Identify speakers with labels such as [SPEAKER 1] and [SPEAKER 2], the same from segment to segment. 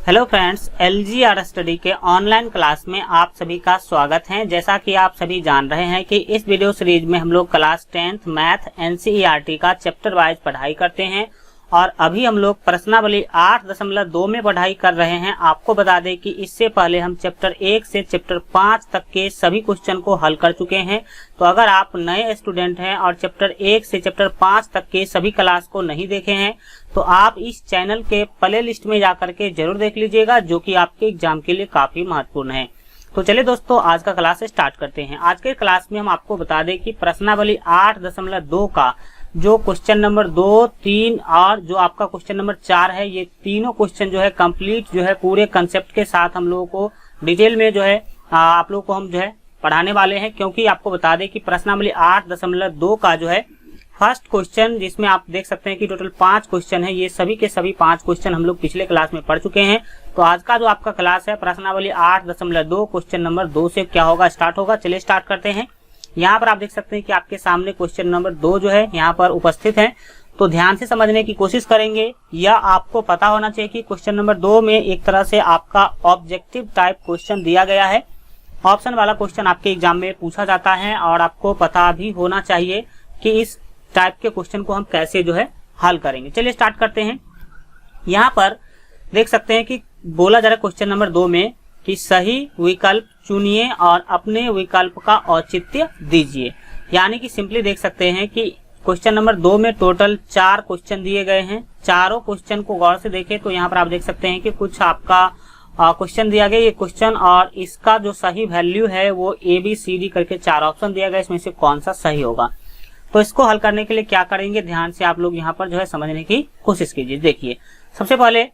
[SPEAKER 1] Hello friends, LGR study के online class में आप सभी का स्वागत है। जैसा कि आप सभी जान रहे हैं कि इस वीडियो सीरीज में हम लोग क्लास 10th मैथ NCERT का चैप्टर वाइज पढ़ाई करते हैं और अभी हम लोग प्रश्नावली 8.2 में पढ़ाई कर रहे हैं। आपको बता दें कि इससे पहले हम चैप्टर 1 से चैप्टर 5 तक के सभी क्वेश्चन को हल कर चुके हैं। तो अगर आप नए स्टूडेंट हैं और चैप्टर 1 से चैप्टर 5 तक के सभी क्लास को नहीं देखे हैं तो आप इस चैनल के प्ले लिस्ट में जाकर के जरूर देख लीजिएगा, जो कि आपके एग्जाम के लिए काफी महत्वपूर्ण है। तो चलिए दोस्तों, आज का क्लास स्टार्ट करते हैं। आज के क्लास में हम आपको बता दें कि प्रश्नावली 8.2 का जो क्वेश्चन नंबर 2, 3 और जो आपका क्वेश्चन नंबर 4 है, ये तीनों क्वेश्चन जो है कंप्लीट जो है पूरे कंसेप्ट के साथ हम लोगों को डिटेल में जो है आप लोगों को हम जो है पढ़ाने वाले हैं। क्योंकि आपको बता दें कि प्रश्नावली 8.2 का जो है फर्स्ट क्वेश्चन, जिसमें आप देख सकते हैं कि टोटल 5 क्वेश्चन है, ये सभी के सभी 5 क्वेश्चन हम लोग पिछले क्लास में पढ़ चुके हैं। तो आज का जो आपका क्लास है प्रश्नावली 8.2 क्वेश्चन नंबर 2 से क्या होगा, स्टार्ट होगा। चलिए स्टार्ट करते हैं। यहाँ पर आप देख सकते हैं कि आपके सामने क्वेश्चन नंबर 2 जो है यहाँ पर उपस्थित है। तो ध्यान से समझने की कोशिश करेंगे। या आपको पता होना चाहिए कि क्वेश्चन नंबर 2 में एक तरह से आपका ऑब्जेक्टिव टाइप क्वेश्चन दिया गया है। ऑप्शन वाला क्वेश्चन आपके एग्जाम में पूछा जाता है और आपको पता भी होना चाहिए कि इस टाइप के क्वेश्चन को हम कैसे जो है हल करेंगे। चलिए स्टार्ट करते हैं। यहाँ पर देख सकते हैं कि बोला जा रहा है क्वेश्चन नंबर 2 में कि सही विकल्प चुनिए और अपने विकल्प का औचित्य दीजिए। यानी कि सिंपली देख सकते हैं कि क्वेश्चन नंबर 2 में टोटल 4 क्वेश्चन दिए गए हैं। चारों क्वेश्चन को गौर से देखें तो यहाँ पर आप देख सकते हैं कि कुछ आपका क्वेश्चन दिया गया, ये क्वेश्चन और इसका जो सही वैल्यू है वो ABCD करके 4 ऑप्शन दिया गया, इसमें से कौन सा सही होगा। तो इसको हल करने के लिए क्या करेंगे, ध्यान से आप लोग यहाँ पर जो है समझने की कोशिश कीजिए। देखिए, सबसे पहले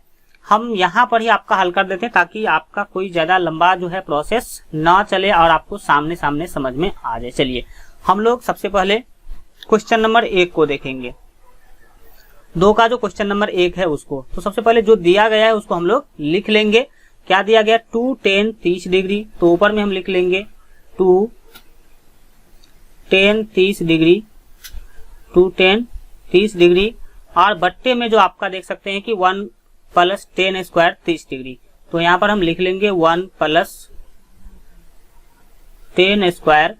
[SPEAKER 1] हम यहाँ पर ही आपका हल कर देते हैं ताकि आपका कोई ज्यादा लंबा जो है प्रोसेस ना चले और आपको सामने सामने समझ में आ जाए। चलिए हम लोग सबसे पहले क्वेश्चन नंबर 1 को देखेंगे। 2 का जो क्वेश्चन नंबर 1 है उसको, तो सबसे पहले जो दिया गया है उसको हम लोग लिख लेंगे। क्या दिया गया, 2 10 30 डिग्री। तो ऊपर में हम लिख लेंगे 2 10 30 डिग्री, 2 10 30 डिग्री और बट्टे में जो आपका देख सकते हैं कि 1 + 10 स्क्वायर 30 डिग्री। तो यहाँ पर हम लिख लेंगे 1 + 10 स्क्वायर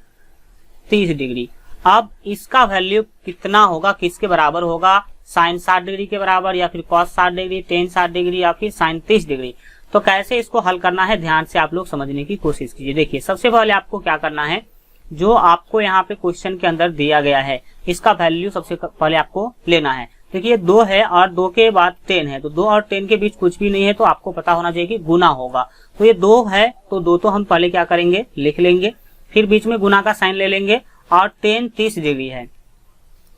[SPEAKER 1] 30 डिग्री। अब इसका वैल्यू कितना होगा, किसके बराबर होगा, साइन 60 डिग्री के बराबर या फिर कॉस 60 डिग्री, टेन 60 डिग्री या फिर साइन 30 डिग्री। तो कैसे इसको हल करना है, ध्यान से आप लोग समझने की कोशिश कीजिए। देखिए, सबसे पहले आपको क्या करना है, जो आपको यहाँ पे क्वेश्चन के अंदर दिया गया है इसका वैल्यू सबसे पहले आपको लेना है। देखिए 2 है और 2 के बाद 10 है, तो 2 और 10 के बीच कुछ भी नहीं है, तो आपको पता होना चाहिए कि गुना होगा। तो ये 2 है तो 2 तो हम पहले क्या करेंगे, लिख लेंगे, फिर बीच में गुना का साइन ले लेंगे और 10 30 डिग्री है।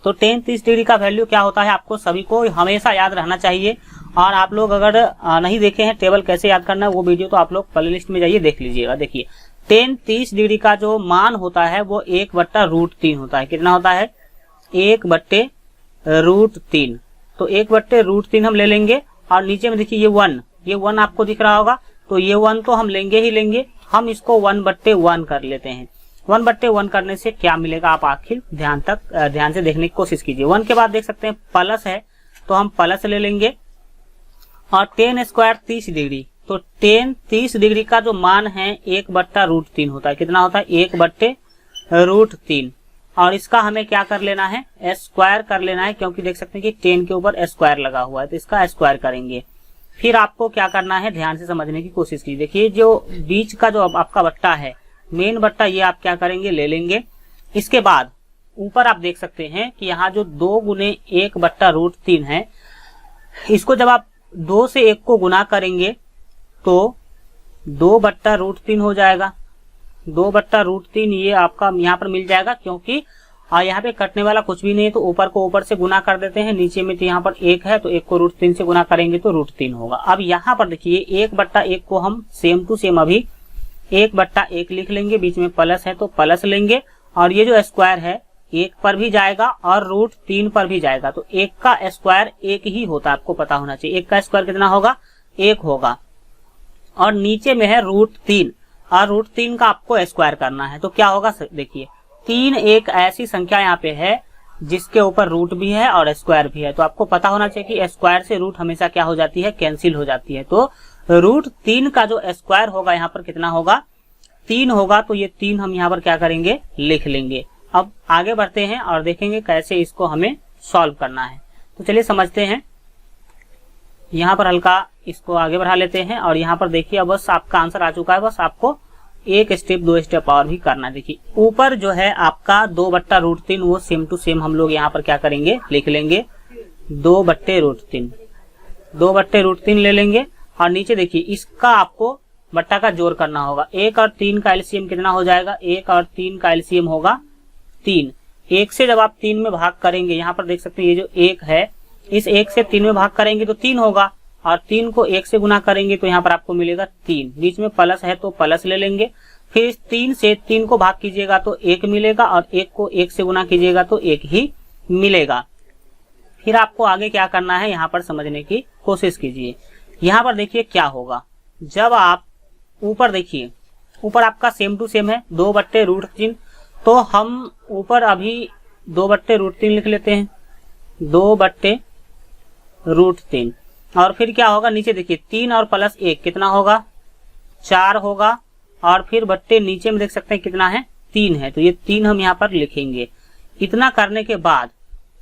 [SPEAKER 1] तो 10 30 डिग्री का वैल्यू क्या होता है आपको सभी को हमेशा याद रहना चाहिए। और आप लोग अगर नहीं देखे हैं टेबल कैसे याद करना है वो वीडियो, तो आप लोग प्ले लिस्ट में जाइए देख लीजिएगा। देखिए 10 30 डिग्री का जो मान होता है वो 1/√3 होता है। कितना होता है, 1/√3। तो 1/√3 हम ले लेंगे और नीचे में देखिए ये 1 आपको दिख रहा होगा, तो ये 1 तो हम लेंगे ही लेंगे। हम इसको 1/1 कर लेते हैं। 1/1 करने से क्या मिलेगा, आप आखिर ध्यान से देखने की कोशिश कीजिए। 1 के बाद देख सकते हैं प्लस है, तो हम प्लस ले लेंगे और 10 स्क्वायर 30 डिग्री। तो 10 30 डिग्री का जो मान है 1/√3 होता है। कितना होता है, 1/√3। और इसका हमें क्या कर लेना है, स्क्वायर कर लेना है, क्योंकि देख सकते हैं कि 10 के ऊपर स्क्वायर लगा हुआ है, तो इसका स्क्वायर करेंगे। फिर आपको क्या करना है, ध्यान से समझने की कोशिश कीजिए। देखिए जो बीच का जो आपका बट्टा है, मेन बट्टा, ये आप क्या करेंगे, ले लेंगे। इसके बाद ऊपर आप देख सकते हैं कि यहाँ जो 2 × 1/√3 है, इसको जब आप 2 से 1 को गुना करेंगे तो 2/√3 हो जाएगा। 2/√3 ये आपका यहाँ पर मिल जाएगा, क्योंकि यहाँ पे कटने वाला कुछ भी नहीं है, तो ऊपर को ऊपर से गुना कर देते हैं, नीचे में तो यहाँ पर 1 है, तो 1 को √3 से गुना करेंगे तो √3 होगा। अब यहाँ पर देखिए 1/1 को हम सेम टू सेम अभी 1/1 लिख लेंगे, बीच में प्लस है तो प्लस लेंगे और ये जो स्क्वायर है 1 पर भी जाएगा और √3 पर भी जाएगा। तो 1 का स्क्वायर 1 ही होता है, आपको पता होना चाहिए। 1 का स्क्वायर कितना होगा, 1 होगा। और नीचे में है √3 और √3 का आपको स्क्वायर करना है, तो क्या होगा, देखिए 3 एक ऐसी संख्या यहाँ पे है जिसके ऊपर रूट भी है और स्क्वायर भी है। तो आपको पता होना चाहिए कि स्क्वायर से रूट हमेशा क्या हो जाती है, कैंसिल हो जाती है। तो √3 का जो स्क्वायर होगा यहाँ पर कितना होगा, 3 होगा। तो ये 3 हम यहाँ पर क्या करेंगे, लिख लेंगे। अब आगे बढ़ते हैं और देखेंगे कैसे इसको हमें सॉल्व करना है। तो चलिए समझते हैं। यहाँ पर हल्का इसको आगे बढ़ा लेते हैं और यहाँ पर देखिए अब बस आपका आंसर आ चुका है। बस आपको एक स्टेप 2 स्टेप और भी करना है। देखिए ऊपर जो है आपका 2/√3 वो सेम टू सेम हम लोग यहाँ पर क्या करेंगे, लिख लेंगे 2/√3। 2/√3 ले लेंगे और नीचे देखिए इसका आपको बट्टा का जोड़ करना होगा। 1 और 3 का एलसीएम कितना हो जाएगा, 1 और 3 का एलसीएम होगा 3। 1 से जब आप 3 में भाग करेंगे, यहाँ पर देख सकते हैं ये जो 1 है, इस 1 से 3 में भाग करेंगे तो 3 होगा और 3 को 1 से गुना करेंगे तो यहाँ पर आपको मिलेगा 3। बीच में प्लस है तो प्लस ले लेंगे। फिर इस 3 से 3 को भाग कीजिएगा तो 1 मिलेगा और 1 को 1 से गुना कीजिएगा तो 1 ही मिलेगा। फिर आपको आगे क्या करना है यहाँ पर समझने की कोशिश कीजिए। यहाँ पर देखिए क्या होगा, जब आप ऊपर देखिए, ऊपर आपका सेम टू सेम है 2/√3, तो हम ऊपर अभी 2/√3 लिख लेते हैं, 2/√3। और फिर क्या होगा, नीचे देखिए 3 और प्लस 1 कितना होगा, 4 होगा। और फिर बट्टे नीचे में देख सकते हैं कितना है, 3 है। तो ये 3 हम यहाँ पर लिखेंगे। इतना करने के बाद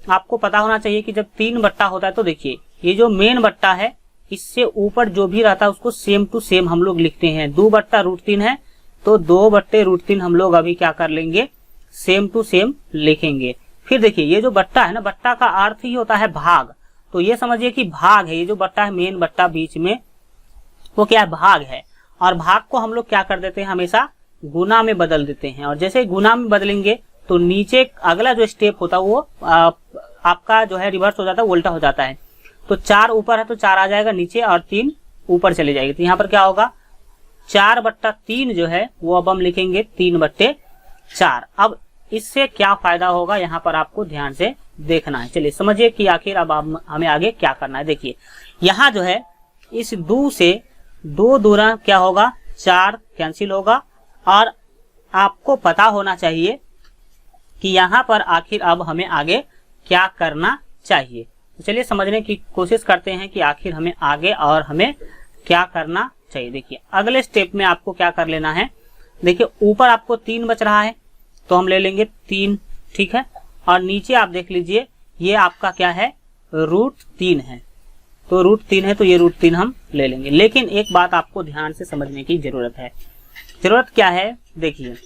[SPEAKER 1] आपको पता होना चाहिए कि जब 3 बट्टा होता है तो देखिए ये जो मेन बट्टा है इससे ऊपर जो भी रहता है उसको सेम टू सेम हम लोग लिखते हैं। 2/√3 है तो 2/√3 हम लोग अभी क्या कर लेंगे, सेम टू सेम लिखेंगे। फिर देखिए ये जो बट्टा है ना, बट्टा का अर्थ ही होता है भाग। तो ये समझिए कि भाग है, ये जो बट्टा है मेन बट्टा बीच में वो क्या है, भाग है। और भाग को हम लोग क्या कर देते हैं, हमेशा गुना में बदल देते हैं। और जैसे गुना में बदलेंगे तो नीचे अगला जो स्टेप होता है वो आपका जो है रिवर्स हो जाता है, उल्टा हो जाता है। तो 4 ऊपर है तो 4 आ जाएगा नीचे और 3 ऊपर चले जाएगी। तो यहाँ पर क्या होगा, 4/3 जो है वो अब हम लिखेंगे 3/4। अब इससे क्या फायदा होगा यहाँ पर आपको ध्यान से देखना है। चलिए समझिए कि आखिर अब हमें आगे क्या करना है। देखिए यहाँ जो है इस 2 से 2 दूना क्या होगा, 4 कैंसिल होगा। और आपको पता होना चाहिए कि यहाँ पर आखिर अब हमें आगे क्या करना चाहिए। तो चलिए समझने की कोशिश करते हैं कि आखिर हमें आगे और हमें क्या करना चाहिए। देखिए अगले स्टेप में आपको क्या कर लेना है। देखिए ऊपर आपको 3 बच रहा है तो हम ले लेंगे 3, ठीक है। और नीचे आप देख लीजिए ये आपका क्या है, √3 है। तो √3 है तो ये √3 हम ले लेंगे। लेकिन एक बात आपको ध्यान से समझने की जरूरत है। जरूरत क्या है, देखिए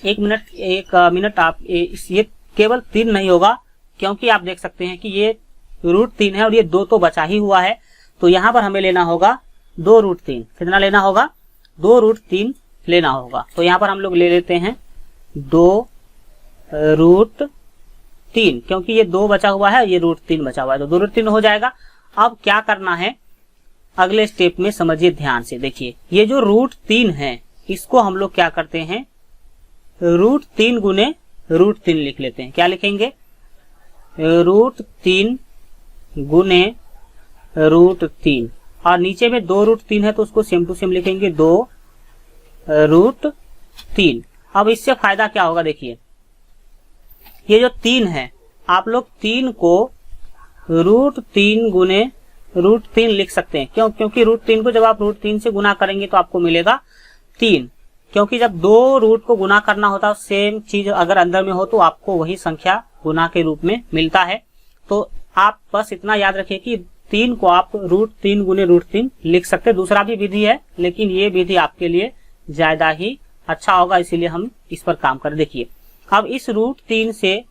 [SPEAKER 1] एक मिनट आप ये केवल 3 नहीं होगा, क्योंकि आप देख सकते हैं कि ये √3 है और ये 2 तो बचा ही हुआ है। तो यहाँ पर हमें लेना होगा 2√3। कितना लेना होगा, 2√3 लेना होगा। तो यहाँ पर हम लोग ले लेते हैं 2√3, क्योंकि ये 2 बचा हुआ है, ये √3 बचा हुआ है, तो 2√3 हो जाएगा। अब क्या करना है अगले स्टेप में, समझिए ध्यान से। देखिए ये जो √3 है इसको हम लोग क्या करते हैं, √3 गुने √3 लिख लेते हैं। क्या लिखेंगे, √3 गुने √3। और नीचे में 2√3 है तो उसको सेम टू सेम लिखेंगे 2√3। अब इससे फायदा क्या होगा, देखिए ये जो 3 है आप लोग 3 को √3 गुने √3 लिख सकते हैं। क्यों, क्योंकि √3 को जब आप √3 से गुना करेंगे तो आपको मिलेगा 3। क्योंकि जब 2 रूट को गुना करना होता है, सेम चीज अगर अंदर में हो तो आपको वही संख्या गुना के रूप में मिलता है। तो आप बस इतना याद रखिए कि 3 को आप √3 गुने √3 लिख सकते हैं। दूसरा भी विधि है लेकिन ये विधि आपके लिए ज्यादा ही अच्छा होगा, इसीलिए हम इस पर काम कर। देखिए अब इस √3 से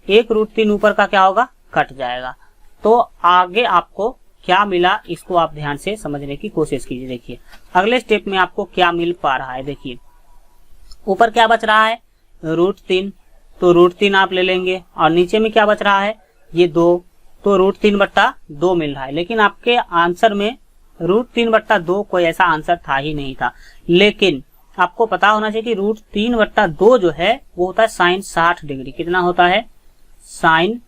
[SPEAKER 1] एक √3 ऊपर का क्या होगा, कट जाएगा। तो आगे आपको क्या मिला इसको आप ध्यान से समझने की कोशिश कीजिए। देखिए अगले स्टेप में आपको क्या मिल पा रहा है। देखिए ऊपर क्या बच रहा है, √3, तो √3 आप ले लेंगे। और नीचे में क्या बच रहा है, ये 2, तो √3/2 मिल रहा है। लेकिन आपके आंसर में √3/2 कोई ऐसा आंसर था ही नहीं था। लेकिन आपको पता होना चाहिए कि √3/2 जो है वो होता है sin 60 डिग्री। कितना होता है, sin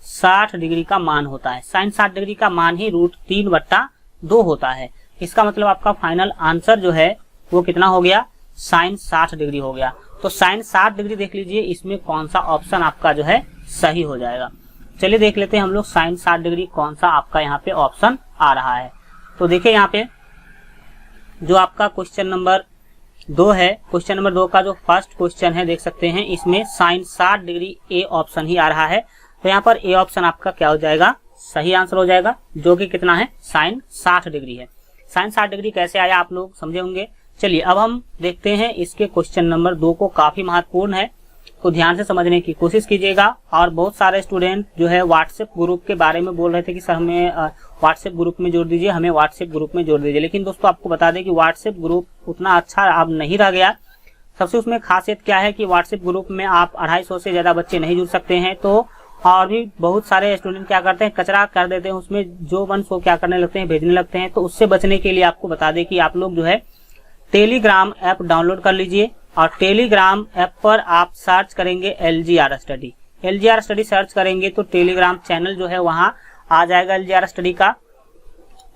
[SPEAKER 1] 60 डिग्री का मान होता है। sin 60 डिग्री का मान ही √3/2 होता है। इसका मतलब आपका फाइनल आंसर जो है वो कितना हो गया, sin 60 डिग्री हो गया। तो sin 60 डिग्री देख लीजिए इसमें कौन सा ऑप्शन आपका जो है सही हो जाएगा। चलिए देख लेते हैं हम लोग sin 60 डिग्री कौन सा आपका यहाँ पे ऑप्शन आ रहा है। तो देखिए यहाँ पे जो आपका क्वेश्चन नंबर 2 है, क्वेश्चन नंबर 2 का जो फर्स्ट क्वेश्चन है देख सकते हैं, इसमें साइन 60 डिग्री ए ऑप्शन ही आ रहा है। तो यहाँ पर ए ऑप्शन आपका क्या हो जाएगा, सही आंसर हो जाएगा, जो कि कितना है, साइन 60 डिग्री है। साइन 60 डिग्री कैसे आया आप लोग समझे होंगे। चलिए अब हम देखते हैं इसके क्वेश्चन नंबर 2 को, काफी महत्वपूर्ण है, तो ध्यान से समझने की कोशिश कीजिएगा। और बहुत सारे स्टूडेंट जो है व्हाट्सएप ग्रुप के बारे में बोल रहे थे कि सर हमें व्हाट्सएप ग्रुप में जोड़ दीजिए, हमें व्हाट्सएप ग्रुप में जोड़ दीजिए। लेकिन दोस्तों आपको बता दें कि व्हाट्सएप ग्रुप उतना अच्छा अब नहीं रह गया। सबसे उसमें खासियत क्या है कि व्हाट्सएप ग्रुप में आप 250 से ज्यादा बच्चे नहीं जुड़ सकते हैं। तो और भी बहुत सारे स्टूडेंट क्या करते हैं, कचरा कर देते हैं, उसमें जो वन सो क्या करने लगते हैं, भेजने लगते हैं। तो उससे बचने के लिए आपको बता दें कि आप लोग जो है टेलीग्राम ऐप डाउनलोड कर लीजिए, और टेलीग्राम ऐप पर आप सर्च करेंगे LGR study. LGR study search करेंगे तो टेलीग्राम चैनल जो है वहां आ जाएगा LGR स्टडी का।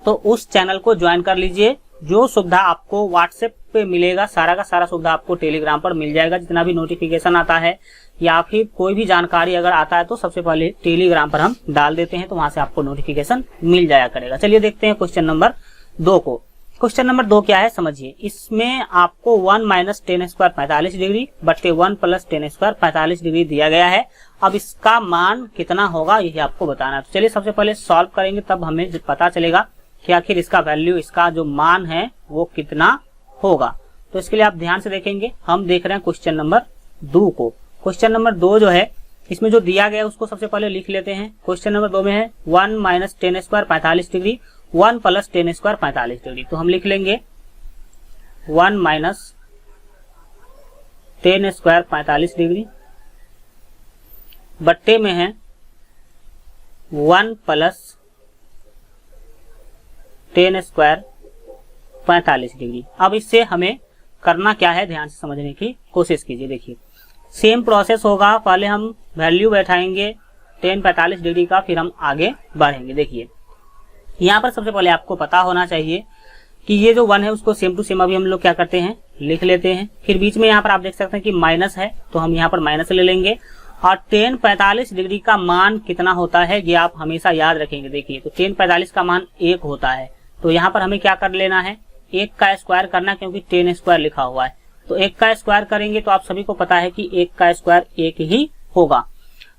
[SPEAKER 1] तो उस चैनल को ज्वाइन कर लीजिए। जो सुविधा आपको व्हाट्सएप पे मिलेगा, सारा का सारा सुविधा आपको टेलीग्राम पर मिल जाएगा। जितना भी नोटिफिकेशन आता है या फिर कोई भी जानकारी अगर आता है तो सबसे पहले टेलीग्राम पर हम डाल देते हैं, तो वहां से आपको नोटिफिकेशन मिल जाया करेगा। चलिए देखते हैं क्वेश्चन नंबर 2 को। क्वेश्चन नंबर 2 क्या है समझिए। इसमें आपको 1 माइनस टेन स्क्वायर 45 डिग्री बट्टे 1 प्लस टेन स्क्वायर 45 डिग्री दिया गया है। अब इसका मान कितना होगा यही आपको बताना है। तो चलिए सबसे पहले सॉल्व करेंगे, तब हमें पता चलेगा कि आखिर इसका वैल्यू, इसका जो मान है वो कितना होगा। तो इसके लिए आप ध्यान से देखेंगे। हम देख रहे हैं क्वेश्चन नंबर 2 को। क्वेश्चन नंबर 2 जो है इसमें जो दिया गया है उसको सबसे पहले लिख लेते हैं। क्वेश्चन नंबर 2 में है 1 minus ten square 45 degree 1 plus ten square 45 degree. तो हम लिख लेंगे 1 माइनस टेन स्क्वायर 45 डिग्री बट्टे में है 1 प्लस टेन स्क्वायर 45 डिग्री। अब इससे हमें करना क्या है, ध्यान से समझने की कोशिश कीजिए। देखिए सेम प्रोसेस होगा, पहले हम वैल्यू बैठाएंगे टेन 45 डिग्री का, फिर हम आगे बढ़ेंगे। देखिए यहाँ पर सबसे पहले आपको पता होना चाहिए कि ये जो 1 है उसको सेम टू सेम अभी हम लोग क्या करते हैं, लिख लेते हैं। फिर बीच में यहाँ पर आप देख सकते हैं कि माइनस है, तो हम यहाँ पर माइनस ले लेंगे। और टेन 45 डिग्री का मान कितना होता है ये आप हमेशा याद रखेंगे। देखिए तो टेन 45 का मान 1 होता है, तो यहाँ पर हमें क्या कर लेना है, 1 का स्क्वायर करना, क्योंकि 10 स्क्वायर लिखा हुआ है। तो 1 का स्क्वायर करेंगे तो आप सभी को पता है कि 1 का स्क्वायर 1 ही होगा।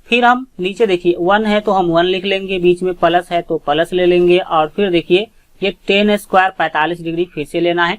[SPEAKER 1] फिर हम नीचे देखिए 1 है तो हम 1 लिख लेंगे, बीच में प्लस है तो प्लस ले लेंगे। और फिर देखिए ये 10 स्क्वायर 45 डिग्री फिर से लेना है।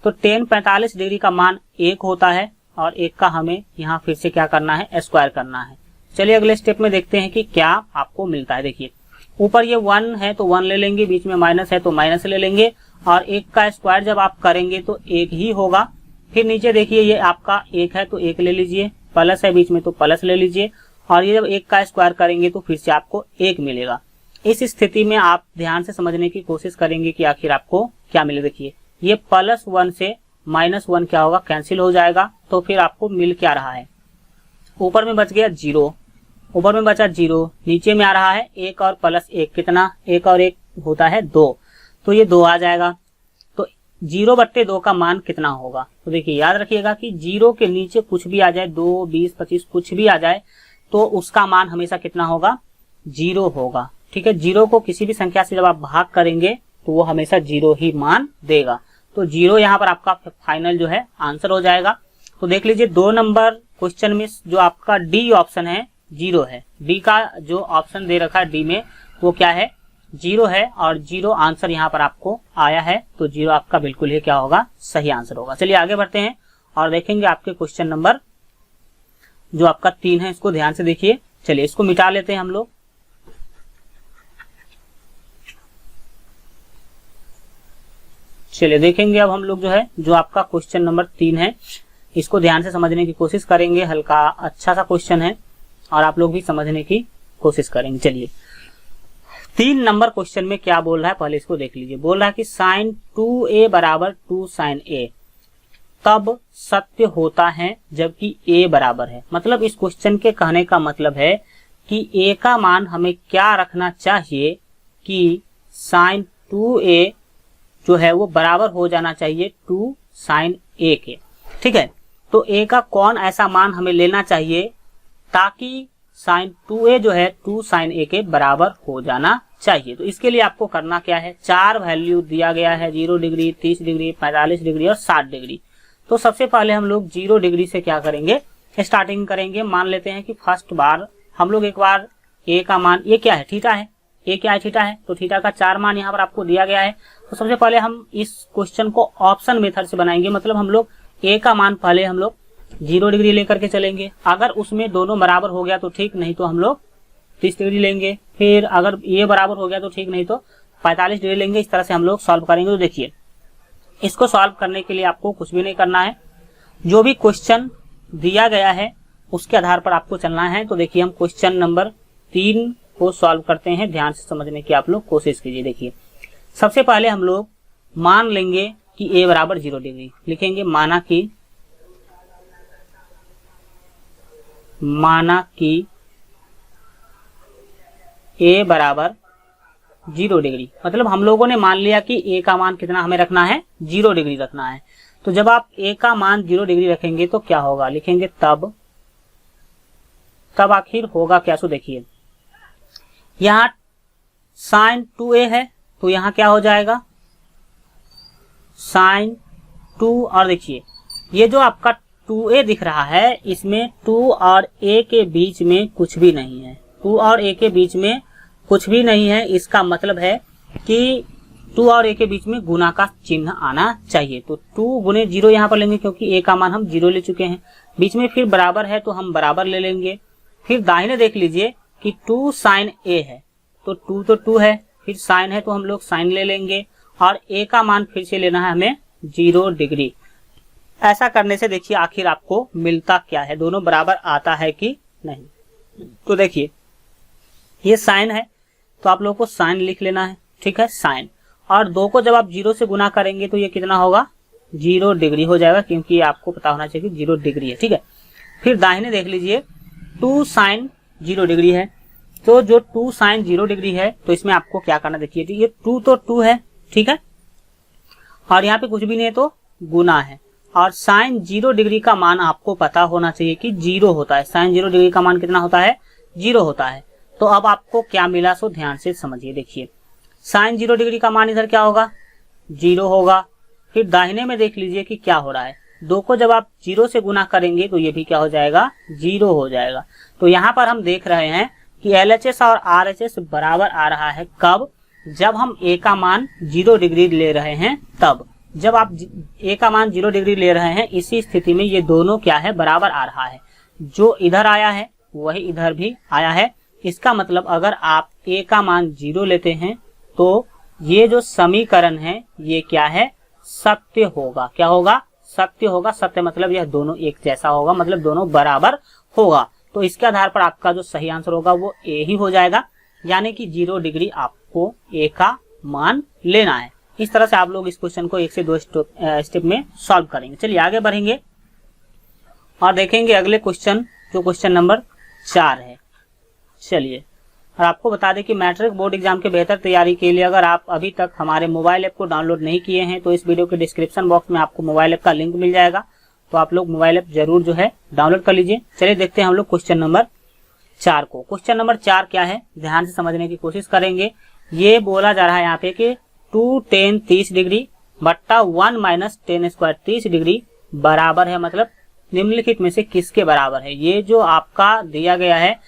[SPEAKER 1] तो 10 45 डिग्री का मान 1 होता है, और 1 का हमें यहाँ फिर से क्या करना है, स्क्वायर करना है। चलिए अगले स्टेप में देखते हैं कि क्या आपको मिलता है। देखिए ऊपर ये 1 है तो 1 ले लेंगे, बीच में माइनस है तो माइनस ले लेंगे, और 1 का स्क्वायर जब आप करेंगे तो 1 ही होगा। फिर नीचे देखिए ये आपका 1 है तो 1 ले लीजिए, प्लस है बीच में तो प्लस ले लीजिए, और ये जब 1 का स्क्वायर करेंगे तो फिर से आपको 1 मिलेगा। इस स्थिति में आप ध्यान से समझने की कोशिश करेंगे कि आखिर आपको क्या मिले। देखिए ये +1 से -1 क्या होगा, कैंसिल हो जाएगा। तो फिर आपको मिल क्या रहा है, ऊपर में बच गया 0, ऊपर में बचा 0, नीचे में आ रहा है 1 और +1 कितना, 1 और 1 होता है 2, तो ये 2 आ जाएगा। तो 0/2 का मान कितना होगा। तो देखिए याद रखिएगा कि 0 के नीचे कुछ भी आ जाए, 2, 20, 25 कुछ भी आ जाए, तो उसका मान हमेशा कितना होगा, 0 होगा। ठीक है, 0 को किसी भी संख्या से जब आप भाग करेंगे तो वो हमेशा 0 ही मान देगा। तो 0 यहाँ पर आपका फाइनल जो है आंसर हो जाएगा। तो देख लीजिए 2 नंबर क्वेश्चन में जो आपका डी ऑप्शन है 0 है। डी का जो ऑप्शन दे रखा है डी में वो क्या है, 0 है, और 0 आंसर यहाँ पर आपको आया है। तो 0 आपका बिल्कुल ही क्या होगा, सही आंसर होगा। चलिए आगे बढ़ते हैं और देखेंगे आपके क्वेश्चन नंबर जो आपका 3 है, इसको ध्यान से देखिए। चलिए इसको मिटा लेते हैं हम लोग। चलिए देखेंगे अब हम लोग जो है, जो आपका क्वेश्चन नंबर 3 है, इसको ध्यान से समझने की कोशिश करेंगे। हल्का अच्छा सा क्वेश्चन है और आप लोग भी समझने की कोशिश करेंगे। चलिए 3 नंबर क्वेश्चन में क्या बोल रहा है पहले इसको देख लीजिए। बोल रहा है कि sin 2a बराबर 2 sin a तब सत्य होता है जबकि a बराबर है। मतलब इस क्वेश्चन के कहने का मतलब है कि a का मान हमें क्या रखना चाहिए कि sin 2a जो है वो बराबर हो जाना चाहिए 2 sin a के। ठीक है, तो a का कौन ऐसा मान हमें लेना चाहिए ताकि साइन 2a जो है 2 साइन a के बराबर हो जाना चाहिए। तो इसके लिए आपको करना क्या है, 4 वैल्यू दिया गया है, 0 डिग्री, 30 डिग्री, 45 डिग्री और 60 डिग्री। तो सबसे पहले हम लोग 0 डिग्री से क्या करेंगे, स्टार्टिंग करेंगे। मान लेते हैं कि फर्स्ट बार हम लोग एक बार a का मान, ये क्या है, थीटा है, a क्या है, थीटा है। तो थीटा का 4 मान यहाँ पर आपको दिया गया है। तो सबसे पहले हम इस क्वेश्चन को ऑप्शन मेथड से बनाएंगे, मतलब हम लोग a का मान पहले हम लोग 0 डिग्री लेकर के चलेंगे। अगर उसमें दोनों बराबर हो गया तो ठीक, नहीं तो हम लोग 30 डिग्री लेंगे। फिर अगर ये बराबर हो गया तो ठीक, नहीं तो 45 डिग्री लेंगे। इस तरह से हम लोग सॉल्व करेंगे। तो देखिए, इसको सॉल्व करने के लिए आपको कुछ भी नहीं करना है, जो भी क्वेश्चन दिया गया है उसके आधार पर आपको चलना है। तो देखिए, हम क्वेश्चन नंबर 3 को सॉल्व करते हैं। ध्यान से समझने की आप लोग कोशिश कीजिए। देखिए, सबसे पहले हम लोग मान लेंगे कि a बराबर 0 डिग्री लिखेंगे। माना कि a बराबर 0 डिग्री, मतलब हम लोगों ने मान लिया कि a का मान कितना हमें रखना है, 0 डिग्री रखना है। तो जब आप a का मान 0 डिग्री रखेंगे तो क्या होगा, लिखेंगे तब आखिर होगा क्या। सो देखिए, यहाँ साइन 2a है तो यहाँ क्या हो जाएगा, साइन 2, और देखिए ये जो आपका 2a दिख रहा है, इसमें 2 और a के बीच में कुछ भी नहीं है, 2 और a के बीच में कुछ भी नहीं है। इसका मतलब है कि 2 और a के बीच में गुना का चिन्ह आना चाहिए। तो 2 गुने 0 यहाँ पर लेंगे, क्योंकि a का मान हम 0 ले चुके हैं। बीच में फिर बराबर है तो हम बराबर ले लेंगे। फिर दाहिने देख लीजिए कि 2 साइन a है, तो 2 तो 2 है, फिर साइन है तो हम लोग साइन ले लेंगे, और a का मान फिर से लेना है हमें 0 डिग्री। ऐसा करने से देखिए आखिर आपको मिलता क्या है, दोनों बराबर आता है कि नहीं। तो देखिए, ये साइन है तो आप लोगों को साइन लिख लेना है, ठीक है, साइन। और 2 को जब आप 0 से गुना करेंगे तो ये कितना होगा, 0 डिग्री हो जाएगा, क्योंकि आपको पता होना चाहिए कि 0 डिग्री है, ठीक है। फिर दाहिने देख लीजिए, 2 साइन 0 डिग्री है, तो जो 2 साइन 0 डिग्री है तो इसमें आपको क्या करना, देखिए ये 2 तो 2 है, ठीक है, और यहाँ पे कुछ भी नहीं है तो गुना है। और साइन 0 डिग्री का मान आपको पता होना चाहिए कि 0 होता है। साइन 0 डिग्री का मान कितना होता है, 0 होता है। तो अब आपको क्या मिला, सो ध्यान से समझिए। देखिए, साइन 0 डिग्री का मान इधर क्या होगा, 0 होगा। फिर दाहिने में देख लीजिए कि क्या हो रहा है, 2 को जब आप 0 से गुना करेंगे तो ये भी क्या हो जाएगा, 0 हो जाएगा। तो यहाँ पर हम देख रहे हैं कि LHS और RHS बराबर आ रहा है। कब, जब हम a का मान 0 डिग्री ले रहे हैं तब। जब आप a का मान 0 डिग्री ले रहे हैं, इसी स्थिति में ये दोनों क्या है, बराबर आ रहा है। जो इधर आया है वही इधर भी आया है। इसका मतलब अगर आप a का मान 0 लेते हैं तो ये जो समीकरण है ये क्या है, सत्य होगा। क्या होगा, सत्य होगा। सत्य मतलब यह दोनों एक जैसा होगा, मतलब दोनों बराबर होगा। तो इसके आधार पर आपका जो सही आंसर होगा वो a ही हो जाएगा, यानी कि 0 डिग्री आपको a का मान लेना है। इस तरह से आप लोग इस क्वेश्चन को 1 से 2 स्टेप में सॉल्व करेंगे। चलिए आगे बढ़ेंगे और देखेंगे अगले क्वेश्चन, जो क्वेश्चन नंबर 4 है। चलिए, और आपको बता दें कि मैट्रिक बोर्ड एग्जाम के बेहतर तैयारी के लिए अगर आप अभी तक हमारे मोबाइल ऐप को डाउनलोड नहीं किए हैं तो इस वीडियो के डिस्क्रिप्शन बॉक्स में आपको मोबाइल ऐप का लिंक मिल जाएगा। तो आप लोग मोबाइल ऐप जरूर जो है डाउनलोड कर लीजिए। चलिए देखते हैं हम लोग क्वेश्चन नंबर 4 को। क्वेश्चन नंबर 4 क्या है, ध्यान से समझने की कोशिश करेंगे। ये बोला जा रहा है यहाँ पे कि 2 tan 30 डिग्री बट्टा 1 माइनस tan स्क्वायर 30 डिग्री बराबर है, मतलब निम्नलिखित में से किसके बराबर है। ये जो आपका दिया गया है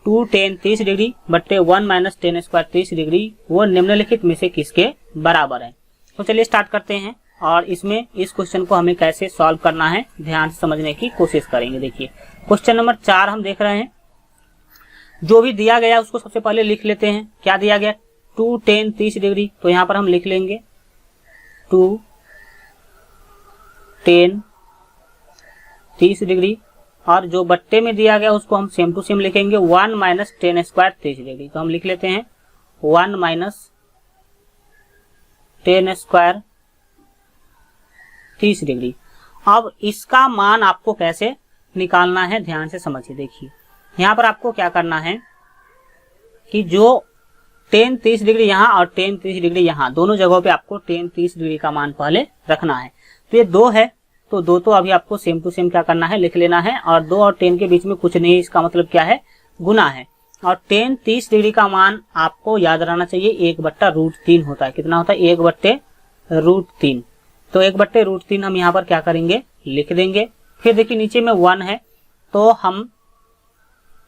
[SPEAKER 1] 2 tan 30 डिग्री बट्टे 1 माइनस tan स्क्वायर 30 डिग्री, वो निम्नलिखित में से किसके बराबर है। तो चलिए स्टार्ट करते हैं और इसमें इस क्वेश्चन को हमें कैसे सॉल्व करना है ध्यान से समझने की कोशिश करेंगे। देखिए, क्वेश्चन नंबर 4 हम देख रहे हैं। जो भी दिया गया उसको सबसे पहले लिख लेते हैं। क्या दिया गया, 2 tan 30 डिग्री, तो यहाँ पर हम लिख लेंगे 2 tan 30 डिग्री, और जो बट्टे में दिया गया उसको हम सेम टू सेम लिखेंगे 1 माइनस tan स्क्वायर 30 डिग्री। तो हम लिख लेते हैं 1 माइनस tan स्क्वायर 30 डिग्री। अब इसका मान आपको कैसे निकालना है ध्यान से समझिए। देखिए, यहाँ पर आपको क्या करना है कि जो tan 30 डिग्री यहाँ और tan 30 डिग्री यहाँ, दोनों जगहों पे आपको tan 30 डिग्री का मान पहले रखना है। तो ये 2 है, तो 2 तो अभी आपको सेम टू सेम क्या करना है, लिख लेना है। और 2 और tan के बीच में कुछ नहीं, इसका मतलब क्या है, गुना है। और tan 30 डिग्री का मान आपको याद रहना चाहिए 1/√3 होता है। कितना होता है? 1/√3। तो 1/√3 हम यहाँ पर क्या करेंगे? लिख देंगे। फिर देखिए नीचे में 1 है, तो हम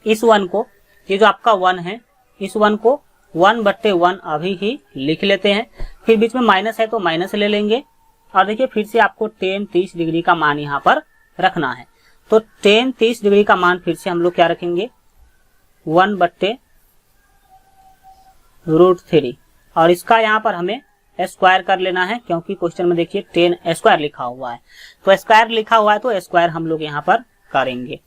[SPEAKER 1] इस 1 को, ये जो आपका 1 है, इस 1 को 1/1 अभी ही लिख लेते हैं। फिर बीच में माइनस है तो माइनस ले लेंगे। और देखिए फिर से आपको tan 30 डिग्री का मान यहाँ पर रखना है। तो tan 30 डिग्री का मान फिर से हम लोग क्या रखेंगे? 1/√3। और इसका यहाँ पर हमें स्क्वायर कर लेना है, क्योंकि क्वेश्चन में देखिए tan स्क्वायर लिखा हुआ है। तो स्क्वायर लिखा हुआ है तो स्क्वायर हम लोग यहाँ पर करेंगे।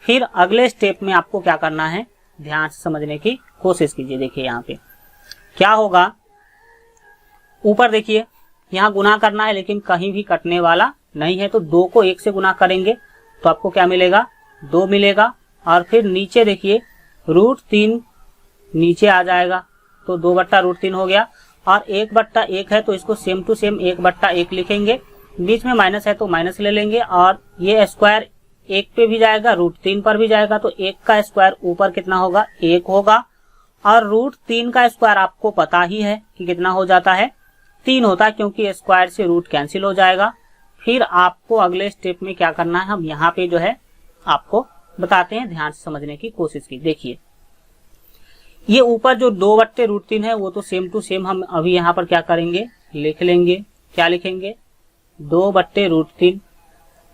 [SPEAKER 1] फिर अगले स्टेप में आपको क्या करना है? ध्यान से समझने की कोशिश कीजिए। देखिए यहाँ पे क्या होगा, ऊपर देखिए यहाँ गुना करना है, लेकिन कहीं भी कटने वाला नहीं है। तो 2 को 1 से गुना करेंगे तो आपको क्या मिलेगा? 2 मिलेगा। और फिर नीचे देखिए √3 नीचे आ जाएगा, तो 2/√3 हो गया। और 1/1 है तो इसको सेम टू सेम 1/1 लिखेंगे। बीच में माइनस है तो माइनस ले लेंगे। और ये स्क्वायर 1 पे भी जाएगा, √3 पर भी जाएगा, तो 1 का स्क्वायर ऊपर कितना होगा? 1 होगा। और √3 का स्क्वायर आपको पता ही है कि कितना हो जाता है? 3 होता है, क्योंकि स्क्वायर से रूट कैंसिल हो जाएगा। फिर आपको अगले स्टेप में क्या करना है, हम यहाँ पे जो है आपको बताते हैं, ध्यान से समझने की कोशिश की। देखिए ये ऊपर जो 2/√3 है वो तो सेम टू सेम हम अभी यहाँ पर क्या करेंगे? लिख लेंगे। क्या लिखेंगे? 2/√3,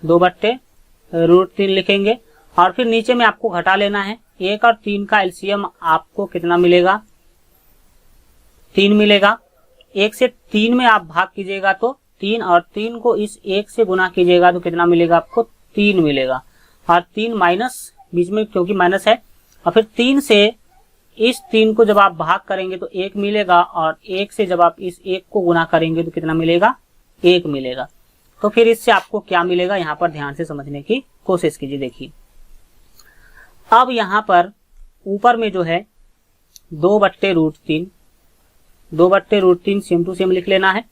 [SPEAKER 1] 2/√3 लिखेंगे। और फिर नीचे में आपको घटा लेना है। 1 और 3 का एलसीएम आपको कितना मिलेगा? 3 मिलेगा। 1 से 3 में आप भाग कीजिएगा तो 3, और 3 को इस 1 से गुना कीजिएगा तो कितना मिलेगा आपको? 3 मिलेगा। और 3 माइनस बीच में, क्योंकि माइनस है। और फिर 3 से इस 3 को जब आप भाग करेंगे तो 1 मिलेगा। और 1 से जब आप इस 1 को गुना करेंगे तो कितना मिलेगा? 1 मिलेगा। तो फिर इससे आपको क्या मिलेगा? यहाँ पर ध्यान से समझने की कोशिश कीजिए। देखिए अब यहाँ पर ऊपर में जो है 2/√3, 2/√3 सेम टू सेम लिख लेना है।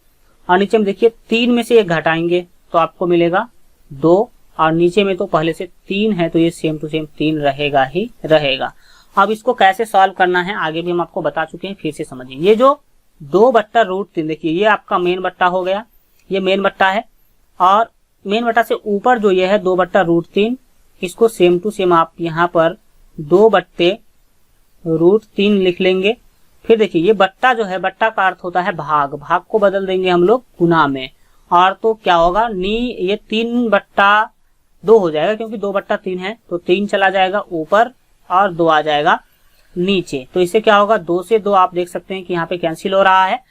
[SPEAKER 1] और नीचे में देखिए 3 में से 1 घटाएंगे तो आपको मिलेगा 2। और नीचे में तो पहले से 3 है तो ये सेम टू सेम 3 रहेगा ही रहेगा। अब इसको कैसे सॉल्व करना है आगे भी हम आपको बता चुके हैं, फिर से समझिए। ये जो 2/√3 देखिए ये आपका मेन बट्टा हो गया, ये मेन बट्टा है। और मेन बट्टा से ऊपर जो ये है 2/√3, इसको सेम टू सेम आप यहाँ पर 2/√3 लिख लेंगे। फिर देखिए ये बट्टा जो है, बट्टा का अर्थ होता है भाग, भाग को बदल देंगे हम लोग गुना में। और तो क्या होगा? ये 3/2 हो जाएगा, क्योंकि 2/3 है तो 3 चला जाएगा ऊपर और 2 आ जाएगा नीचे। तो इससे क्या होगा? 2 से 2 आप देख सकते हैं कि यहाँ पे कैंसिल हो रहा है।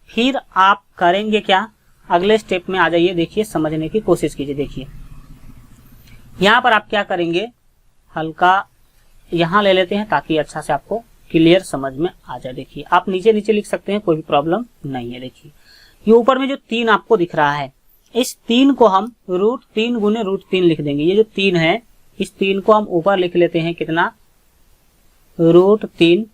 [SPEAKER 1] फिर आप करेंगे क्या? अगले स्टेप में आ जाइए। देखिए समझने की कोशिश कीजिए। देखिए यहाँ पर आप क्या करेंगे? हल्का यहाँ ले लेते हैं ताकि अच्छा से आपको क्लियर समझ में आ जाए। देखिए आप नीचे नीचे लिख सकते हैं, कोई भी प्रॉब्लम नहीं है। देखिए ये ऊपर में जो 3 आपको दिख रहा है, इस 3 को हम √3 गुने √3 लिख देंगे। ये जो 3 है, इस 3 को हम ऊपर लिख लेते हैं कितना? √3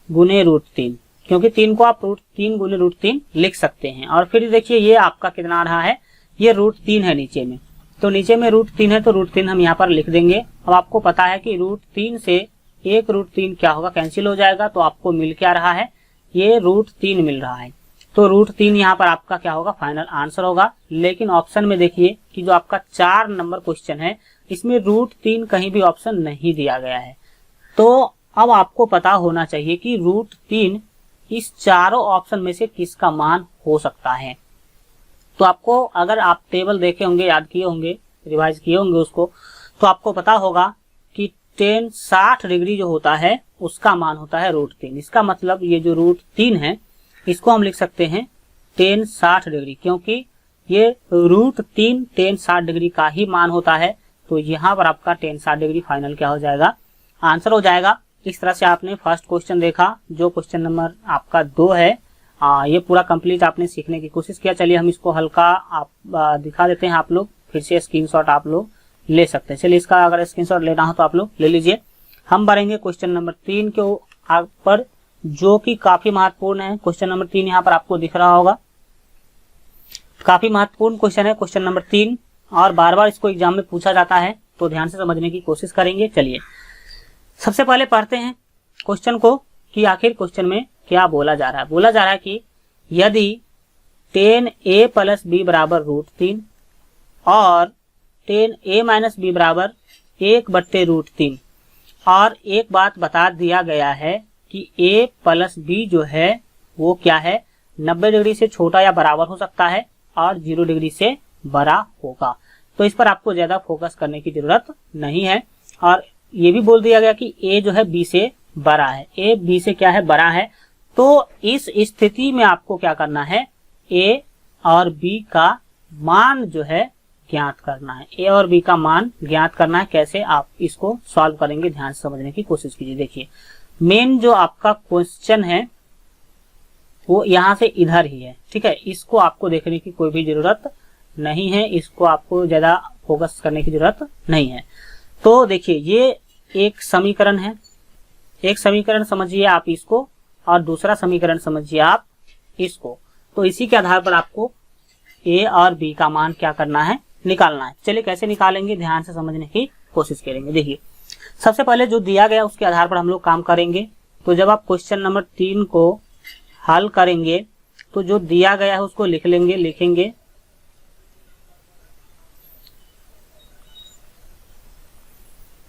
[SPEAKER 1] गुने √3, क्योंकि 3 को आप √3 गुने √3 लिख सकते हैं। और फिर देखिए ये आपका कितना आ रहा है? ये √3 है नीचे में, तो नीचे में √3 है तो √3 हम यहाँ पर लिख देंगे। अब आपको पता है कि √3 से 1 √3 क्या होगा? कैंसिल हो जाएगा। तो आपको मिल क्या रहा है? ये √3 मिल रहा है। तो √3 यहाँ पर आपका क्या होगा? फाइनल आंसर होगा। लेकिन ऑप्शन में देखिए कि जो आपका 4 नंबर क्वेश्चन है, इसमें √3 कहीं भी ऑप्शन नहीं दिया गया है। तो अब आपको पता होना चाहिए कि √3 इस चारों ऑप्शन में से किसका मान हो सकता है। तो आपको, अगर आप टेबल देखे होंगे, याद किए होंगे, रिवाइज किए होंगे उसको, तो आपको पता होगा कि tan 60 डिग्री जो होता है उसका मान होता है √3। इसका मतलब ये जो √3 है इसको हम लिख सकते हैं tan 60 डिग्री, क्योंकि ये √3 tan 60 डिग्री का ही मान होता है। तो यहाँ पर आपका tan 60 डिग्री फाइनल क्या हो जाएगा? आंसर हो जाएगा। इस तरह से आपने फर्स्ट क्वेश्चन देखा, जो क्वेश्चन नंबर आपका 2 है। ये पूरा कंप्लीट आपने सीखने की कोशिश किया। चलिए हम इसको हल्का आप दिखा देते हैं, आप लोग फिर से स्क्रीनशॉट आप लोग ले सकते हैं। चलिए इसका अगर स्क्रीनशॉट लेना हो तो आप लोग ले लीजिए। हम बढ़ेंगे क्वेश्चन नंबर 3 के पर, जो कि काफी महत्वपूर्ण है। क्वेश्चन नंबर 3 यहाँ पर आपको दिख रहा होगा, काफी महत्वपूर्ण क्वेश्चन है क्वेश्चन नंबर 3, और बार बार इसको एग्जाम में पूछा जाता है, तो ध्यान से समझने की कोशिश करेंगे। चलिए सबसे पहले पढ़ते हैं क्वेश्चन को कि आखिर क्वेश्चन में क्या बोला जा रहा है। बोला जा रहा है कि यदि 10a प्लस b बराबर √3 और 10a माइनस b बराबर 1/√3 और एक बात बता दिया गया है कि a प्लस b जो है वो क्या है, 90 डिग्री से छोटा या बराबर हो सकता है और 0 डिग्री से बड़ा होगा। तो इस पर आपको ज्यादा फोकस करने की जरूरत नहीं है। और ये भी बोल दिया गया कि a जो है b से बड़ा है, a b से क्या है, बड़ा है। तो इस स्थिति में आपको क्या करना है, a और b का मान जो है ज्ञात करना है। a और b का मान ज्ञात करना है। कैसे आप इसको सॉल्व करेंगे, ध्यान से समझने की कोशिश कीजिए। देखिए मेन जो आपका क्वेश्चन है वो यहाँ से इधर ही है, ठीक है। इसको आपको देखने की कोई भी जरूरत नहीं है, इसको आपको ज्यादा फोकस करने की जरूरत नहीं है। तो देखिए ये एक समीकरण है, एक समीकरण समझिए आप इसको और दूसरा समीकरण समझिए आप इसको। तो इसी के आधार पर आपको a और b का मान क्या करना है, निकालना है। चलिए कैसे निकालेंगे, ध्यान से समझने की कोशिश करेंगे। देखिए सबसे पहले जो दिया गया उसके आधार पर हम लोग काम करेंगे। तो जब आप क्वेश्चन नंबर 3 को हल करेंगे तो जो दिया गया है उसको लिख लेंगे, लिखेंगे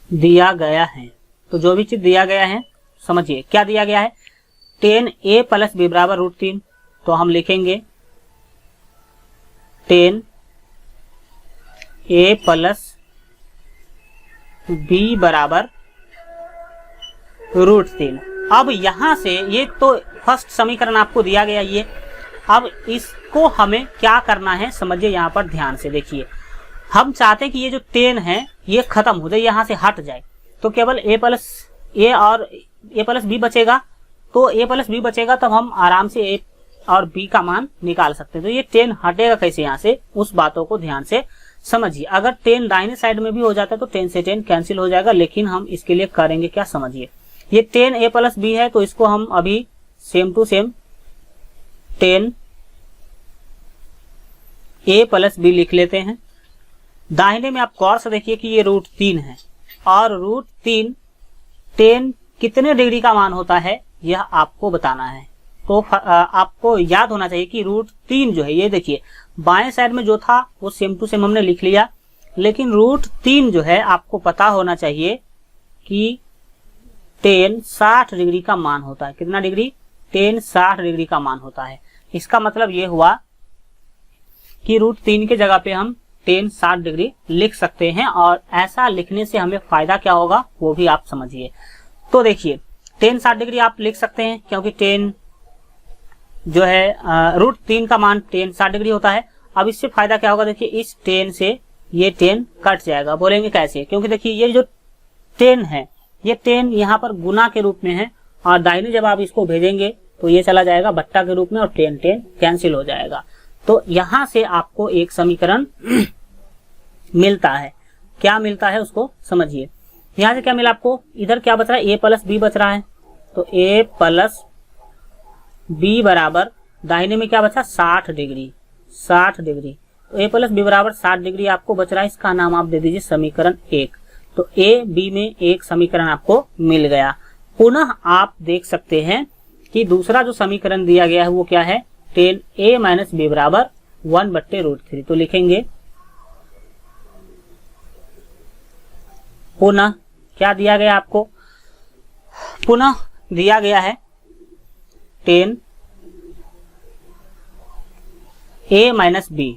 [SPEAKER 1] दिया गया है। तो जो भी चीज दिया गया है समझिए क्या दिया गया है, 10a प्लस b बराबर √3। तो हम लिखेंगे 10a प्लस b बराबर √3। अब यहां से ये तो फर्स्ट समीकरण आपको दिया गया ये। अब इसको हमें क्या करना है समझिए, यहाँ पर ध्यान से देखिए। हम चाहते हैं कि ये जो 10 है ये खत्म हो जाए, यहाँ से हट जाए। तो केवल a प्लस b बचेगा। तो a प्लस b बचेगा तब हम आराम से a और b का मान निकाल सकते हैं। तो ये 10 हटेगा कैसे यहाँ से, उस बातों को ध्यान से समझिए। अगर 10 दाहिने साइड में भी हो जाता है तो 10 से 10 कैंसिल हो जाएगा, लेकिन हम इसके लिए करेंगे क्या समझिए। ये 10a प्लस b है तो इसको हम अभी same to same 10a plus b लिख लेते हैं। दाहिने में आप गौर से देखिए कि ये √3 है और √3 10 कितने डिग्री का मान होता है यह आपको बताना है। तो आपको याद होना चाहिए कि √3 जो है, ये देखिए बाएं साइड में जो था वो सेम टू सेम हमने लिख लिया, लेकिन √3 जो है आपको पता होना चाहिए कि 10 60 डिग्री का मान होता है। कितना डिग्री, 10 60 डिग्री का मान होता है। इसका मतलब ये हुआ कि √3 के जगह पे हम 10 60 डिग्री लिख सकते हैं। और ऐसा लिखने से हमें फायदा क्या होगा वो भी आप समझिए। तो देखिए 10 60 डिग्री आप लिख सकते हैं क्योंकि 10 जो है √3 का मान 10 60 डिग्री होता है। अब इससे फायदा क्या होगा, देखिए इस 10 से ये 10 कट जाएगा। बोलेंगे कैसे, क्योंकि देखिए ये जो 10 है ये 10 यहाँ पर गुना के रूप में है और दाहिने जब आप इसको भेजेंगे तो ये चला जाएगा बट्टा के रूप में और 10 10 कैंसिल हो जाएगा। तो यहां से आपको एक समीकरण मिलता है। क्या मिलता है उसको समझिए। यहां से क्या मिला आपको, इधर क्या बच रहा है, a प्लस b बच रहा है। तो a प्लस b बराबर दाहिने में क्या बचा 60 डिग्री, 60 डिग्री। तो a प्लस b बराबर 60 डिग्री आपको बच रहा है। इसका नाम आप दे दीजिए समीकरण 1। तो a b में एक समीकरण आपको मिल गया। पुनः आप देख सकते हैं कि दूसरा जो समीकरण दिया गया है वो क्या है, 10a माइनस b बराबर 1/√3। तो लिखेंगे पुनः क्या दिया गया आपको, पुनः दिया गया है 10a minus b,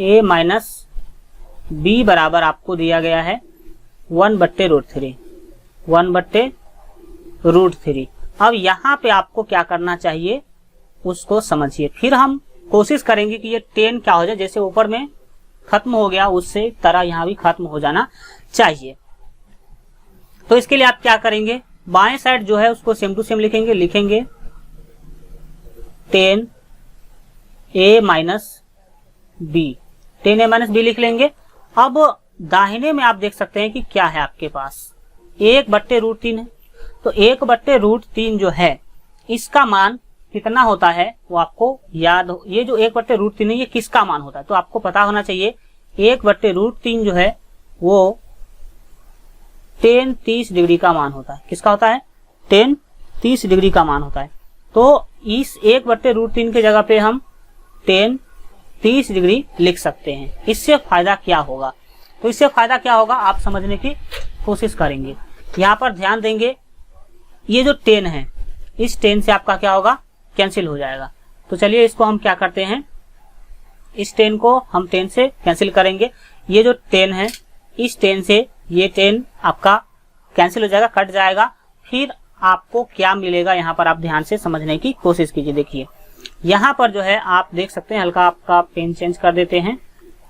[SPEAKER 1] a minus b बराबर आपको दिया गया है 1/√3, 1/√3। अब यहाँ पे आपको क्या करना चाहिए उसको समझिए। फिर हम कोशिश करेंगे कि ये 10 क्या हो जाए, जैसे ऊपर में खत्म हो गया उससे तरह यहाँ भी खत्म हो जाना चाहिए। तो इसके लिए आप क्या करेंगे, बाएं साइड जो है उसको सेम टू सेम लिखेंगे, लिखेंगे 10a minus b, 10a minus b लिख लेंगे। अब दाहिने में आप देख सकते हैं कि क्या है आपके पास 1/√3 है। तो 1/√3 जो है इसका मान कितना होता है वो आपको याद हो। ये जो 1/√3 है ये किसका मान होता है, तो आपको पता होना चाहिए 1/√3 जो है वो tan 30 डिग्री का मान होता है। किसका होता है? tan 30 डिग्री का मान होता है। तो इस 1/√3 के जगह पे हम tan 30 डिग्री लिख सकते हैं। इससे फायदा क्या होगा? तो इससे फायदा क्या होगा आप समझने की कोशिश करेंगे। यहाँ पर ध्यान देंगे, ये जो tan है, इस tan से आपका क्या होगा? कैंसिल हो जाएगा। तो चलिए इसको हम क्या करते हैं, इस tan को हम tan से कैंसिल करेंगे। ये जो tan है, इस tan से ये tan आपका कैंसिल हो जाएगा, कट जाएगा। फिर आपको क्या मिलेगा यहाँ पर आप ध्यान से समझने की कोशिश कीजिए। देखिए यहाँ पर जो है आप देख सकते हैं, हल्का आपका पेन चेंज कर देते हैं।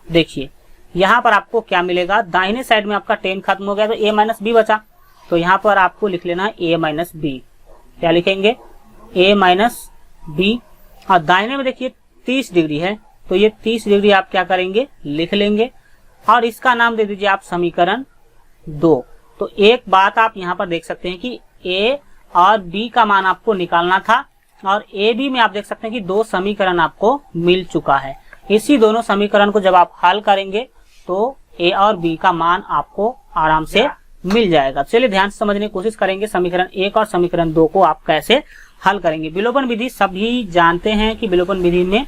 [SPEAKER 1] देखिए यहाँ पर आपको क्या मिलेगा, दाहिने साइड में आपका tan खत्म हो गया तो a माइनस बी बचा। तो यहाँ पर आपको लिख लेना है a माइनस बी। क्या लिखेंगे? a minus B. और दाहिने में देखिए 30 डिग्री है, तो ये 30 डिग्री आप क्या करेंगे? लिख लेंगे। और इसका नाम दे दीजिए आप समीकरण 2। तो एक बात आप यहाँ पर देख सकते हैं कि a और b का मान आपको निकालना था, और a b में आप देख सकते हैं कि 2 समीकरण आपको मिल चुका है। इसी दोनों समीकरण को जब आप हल करेंगे तो a और b का मान आपको आराम से मिल जाएगा। चलिए ध्यान से समझने की कोशिश करेंगे, समीकरण 1 और समीकरण 2 को आप कैसे हल करेंगे। विलोपन विधि सभी जानते हैं कि विलोपन विधि में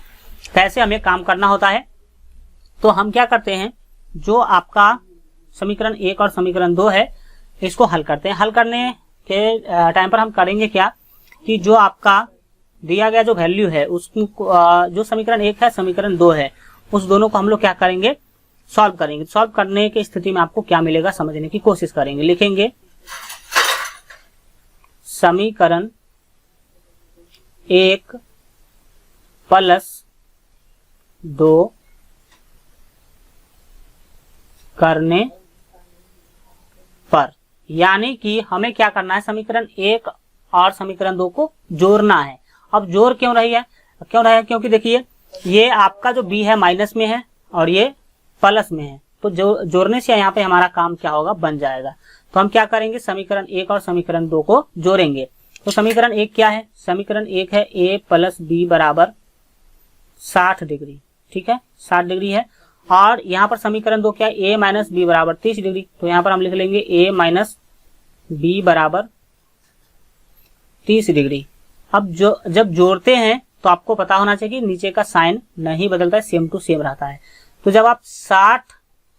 [SPEAKER 1] कैसे हमें काम करना होता है। तो हम क्या करते हैं, जो आपका समीकरण 1 और समीकरण 2 है, इसको हल करते हैं। हल करने के टाइम पर हम करेंगे क्या कि जो आपका दिया गया जो वैल्यू है, उसको जो समीकरण 1 है, समीकरण 2 है, उस दोनों को हम लोग क्या करेंगे? सॉल्व करेंगे। सॉल्व करने की स्थिति में आपको क्या मिलेगा समझने की कोशिश करेंगे। लिखेंगे समीकरण 1 प्लस 2 करने पर, यानी कि हमें क्या करना है, समीकरण 1 और समीकरण 2 को जोड़ना है। अब जोड़ क्यों रही है? क्योंकि देखिए ये आपका जो b है माइनस में है और ये प्लस में है, तो जोड़ने से यहाँ पे हमारा काम क्या होगा? बन जाएगा। तो हम क्या करेंगे, समीकरण 1 और समीकरण 2 को जोड़ेंगे। तो समीकरण 1 क्या है? समीकरण 1 है a प्लस बी बराबर 60 डिग्री। ठीक है, 60 डिग्री है। और यहाँ पर समीकरण 2 क्या है? a माइनस बी बराबर 30 डिग्री। तो यहाँ पर हम लिख लेंगे a माइनस बी बराबर 30 डिग्री। अब जब जोड़ते हैं तो आपको पता होना चाहिए कि नीचे का साइन नहीं बदलता है, सेम टू सेम रहता है। तो जब आप 60